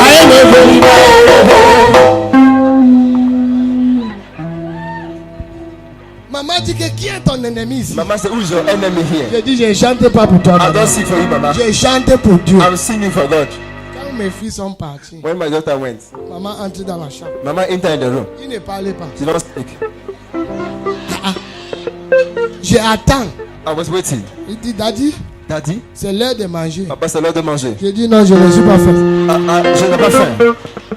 Maman dit que qui est ton ennemi ici? Mama said, who is your enemy here? J'ai dit, je chante pas pour toi. I Maman. don't sing for you, Mama. J'ai chanté pour Dieu. I'm singing for God. Quand mes filles sont parties, When my daughter went, maman entre dans la chambre. Mama entered in the room. Il ne parlait pas. She don't speak. J'attends. I was waiting. Il dit, Daddy, Daddy, c'est l'heure de manger. Papa, c'est l'heure de manger. J'ai dit, non, je ne suis pas fait. Je n'ai pas faim.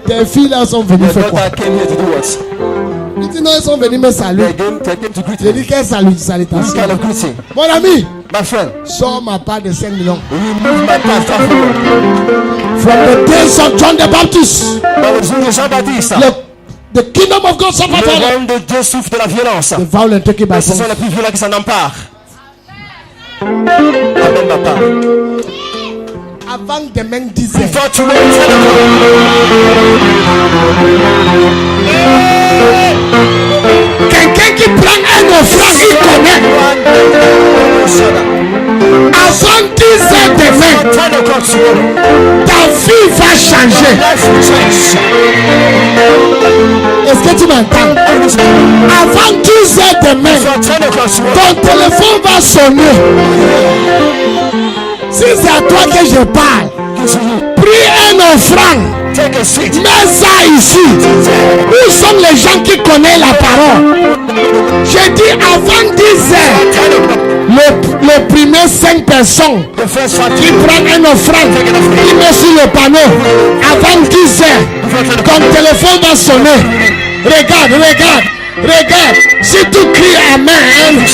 Tes filles là sont venues Your faire quoi? daughter came here to do what? Il dit, non, elles sont venues me saluer. They came to greet J'ai me. dit, quelle This salutation? kind of greeting. Mon ami, My friend, sors ma part de 5 millions. remove my past forward. From the days of John the Baptist, Dans le jour de Jean-Baptiste, the kingdom of God suffered le violence. royaume de Dieu souffre de la violence. The violent take it by Ce sont force. les plus violents qui s'en emparent. Amen, papa. Avant demain 10 heures, Before tomorrow, quelqu'un qui prend un offrande, il connaît. Avant 10 heures demain, 10 o'clock tomorrow, ta vie va changer. life will change. Est-ce que tu m'entends? Avant 10 heures demain, Before 10 o'clock tomorrow, ton téléphone va sonner. Si c'est à toi que je parle, prie un offrande. take a seat. Mets ça ici. Où sont les gens qui connaissent la parole? J'ai dit avant 10 heures, 10 o'clock, les premières 5 personnes the first qui 5 prennent un offrande, qui met sur le panneau. Avant 10 heures, ton téléphone va sonner. Regarde. Si tu cries Amen,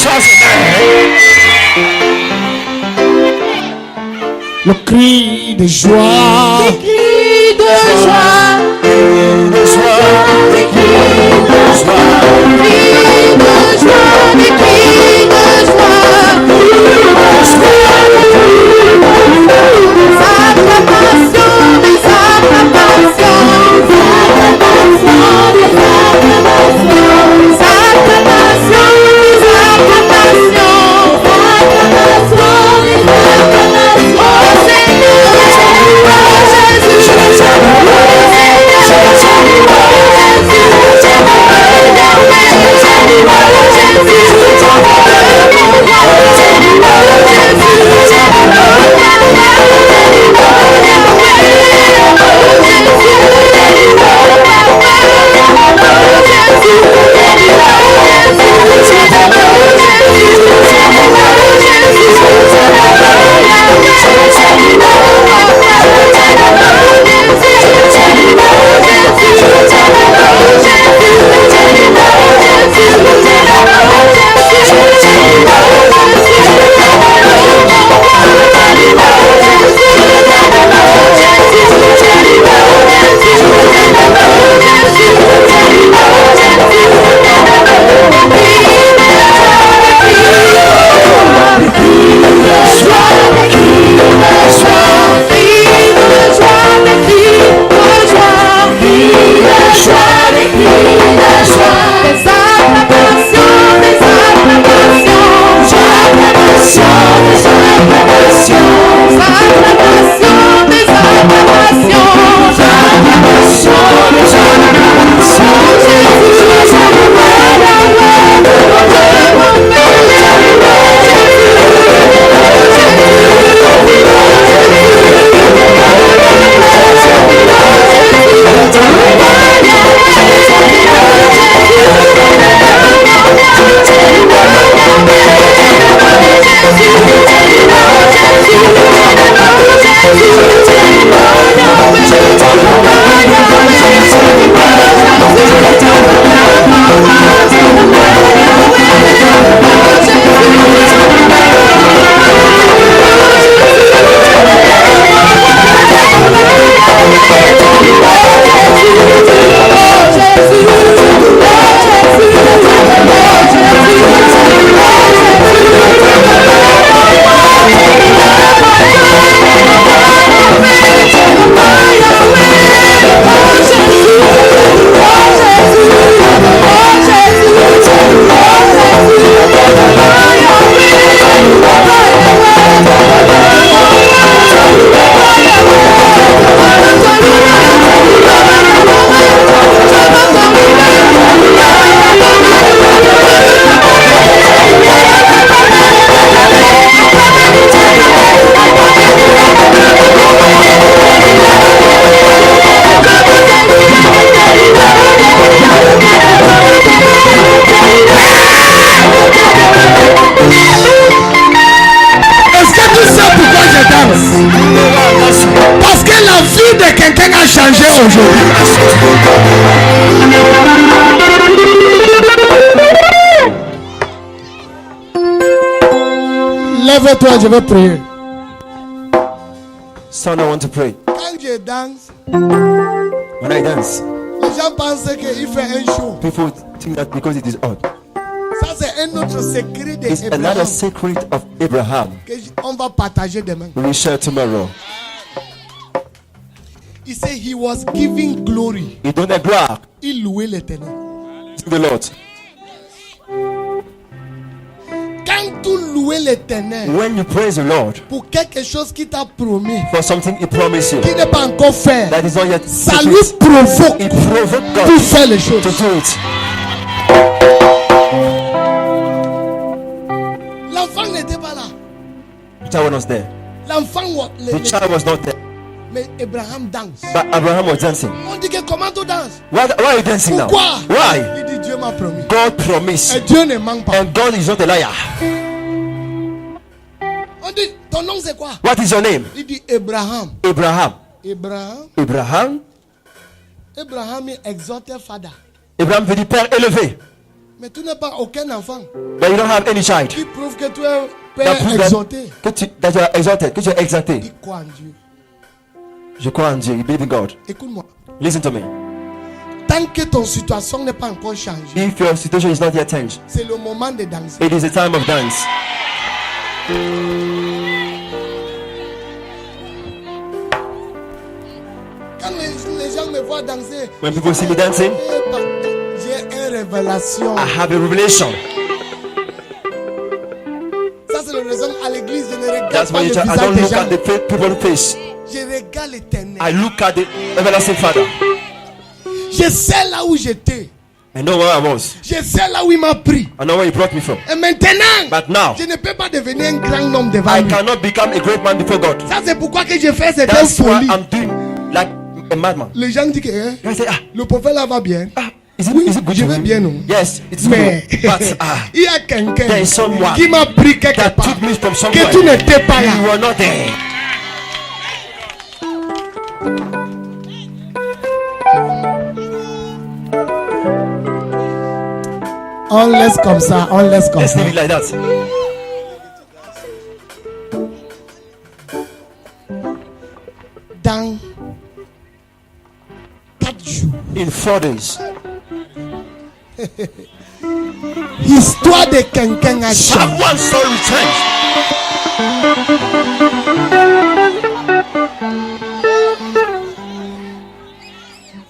le cri de joie. Cri de joie, de soir, des cris de joie, des cris de joie, des cris de joie, acclamation, des acclamations, acclamation, des acclamations, acclamation, des acclamations, acclamation, des acclamations, oh Seigneur, oh Jésus, oh Seigneur, oh Jésus, oh Jésus, oh Jésus, Quelqu'un a changé aujourd'hui. Lève-toi, je vais prier. Son, I want to pray. Quand je danse, When I dance, les gens pensent qu'il fait un show. people think that because it is odd. Ça, c'est un autre secret It's another d'Abraham secret of Abraham. qu'on va partager demain. We will share tomorrow. Il said he was giving glory. Il donnait gloire Il louait l'Éternel. to the Lord. Quand tu louais l'Éternel When you praise the Lord pour quelque chose qui t'a promis, for something He promised you qui n'est pas encore fait, that is not yet ça lui secret, provoque He provoked pour God faire les choses. to do it. L'enfant n'était pas là. The child was there. L'enfant, The child was not there. mais Abraham danse. But Abraham was dancing. On dit que comment tu danses? Why are you dancing now? Pourquoi? Why? Il dit Dieu m'a promis. God promised. Et Dieu ne manque pas. And God is not a liar. On dit ton nom c'est quoi? What is your name? Il dit Abraham. Abraham. Abraham Abraham. est exalté father. Abraham veut dire père élevé. Mais tu n'as pas aucun enfant. But you don't have any child. Qui prouve que tu es That père proves exalté. that you are exalted, que tu es exalté. Il croit en Dieu. Je crois en Dieu. You believe in God. Écoute-moi. Listen to me. Tant que ton situation n'est pas encore changée, If your situation is not yet changed, c'est le moment de danser. it is a time of dance. Quand les gens me voient danser, When people see me dancing, j'ai une révélation. I have a revelation. Ça, c'est la raison à l'église, je ne regarde That's pas why le I visage don't des look gens. at the people's face. Je regarde l'éternel. I look at the everlasting Father. Je sais là où j'étais. I know where I was. Je sais là où il m'a pris. I know where He brought me from. Et maintenant, But now, je ne peux pas devenir un grand homme devant I lui. cannot become a great man before God. Ça, c'est pourquoi que je fais cette That's why folie. I'm doing like a madman. Les gens disent que hein, I say, le prophète là va bien. is it, Oui, is it good je to vais him? bien, non? Yes, it's Mais good. But il y a quelqu'un there is someone qui m'a pris quelque that part. took me from Que somewhere. tu n'étais pas là. You were not there. On laisse comme ça, on laisse comme Let's ça. leave it like that. Dans 4 jours, In 4 days, l'histoire de quelqu'un a changé. someone's soul will change.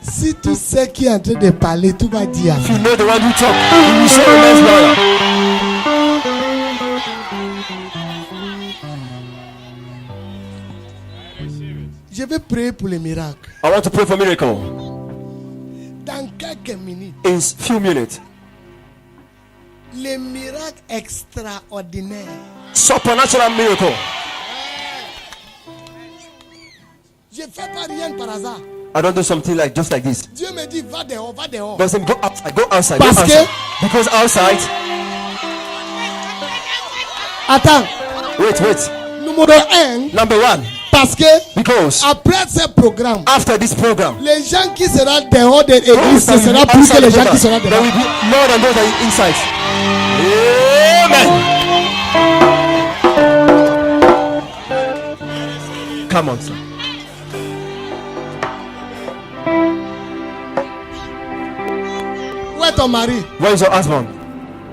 Si tu sais qui est en train de parler, tu vas dire. If you know the one who talk, you will say the next lawyer. Je vais prier pour les miracles. I want to pray for miracle. Dans quelques minutes, In few minutes, les miracles extraordinaires. supernatural miracle. Je ne fais pas rien par hasard. I don't do something like just like this. Dieu me dit va dehors, va dehors. But say, go outside, go outside, Parce go que- outside. Because outside, Attends, wait. numéro 1, Number 1, parce que because après ce programme, after this program, les gens qui seront dehors de l'église, those ce that will sera be plus outside que les the gens qui program, seront there dehors. will be more than those that are inside. Amen. Come on, sir. Où est ton mari? Where is your husband?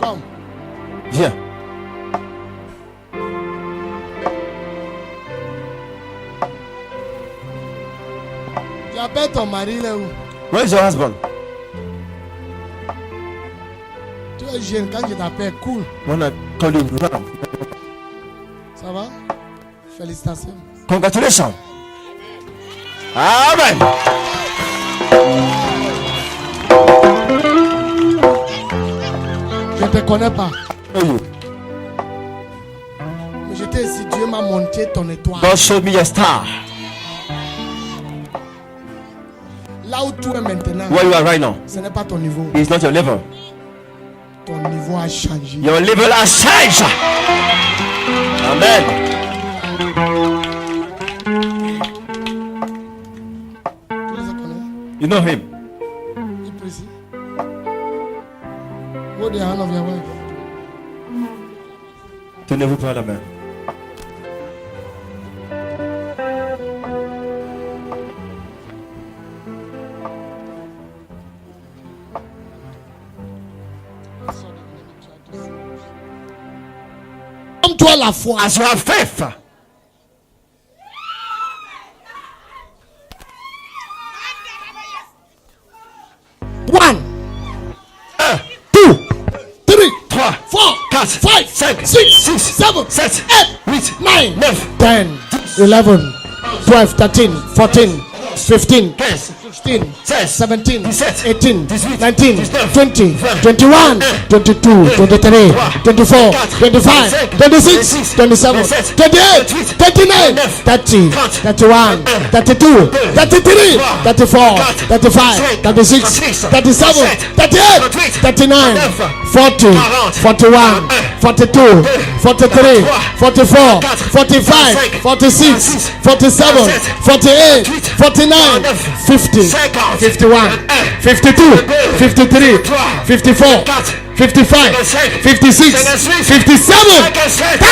Comme. Viens. Tu appelles ton mari là où? Where is your husband? Tu es jeune quand je t'appelle, cool. When I call you, run. Ça va? Félicitations. Congratulations. Amen. Je ne te connais pas. Who are you? Mais j'étais ici, Dieu m'a montré ton étoile. God showed me your star. Là où tu es maintenant, Where you are right now. ce n'est pas ton niveau. It's not your level. Ton niveau a changé. Your level has changed. Amen. You know him. Hold the hand of your wife. Tenez-vous par la main. Comme toi la foi. As you have faith. One, 2, 3, 3, 4, 4, 5, 5, 6, 6, 7, 7, 8, 8, 9, 9, 10, 11, 12, 13, 14, 15, 15, 16, 16, 17, 17, 18, 18, 19, 19, 20, 20, 21, 22, 23, 24, 25, 26, 27, 28, 29, 30, 31, 32, 33, 34, 35, 36, 37, 38, 39, 40, 41, 42, 43, 44, 45, 46, 47, 48, 49, 50, 51, 52, 53, 54, 55, 56, 57, 58,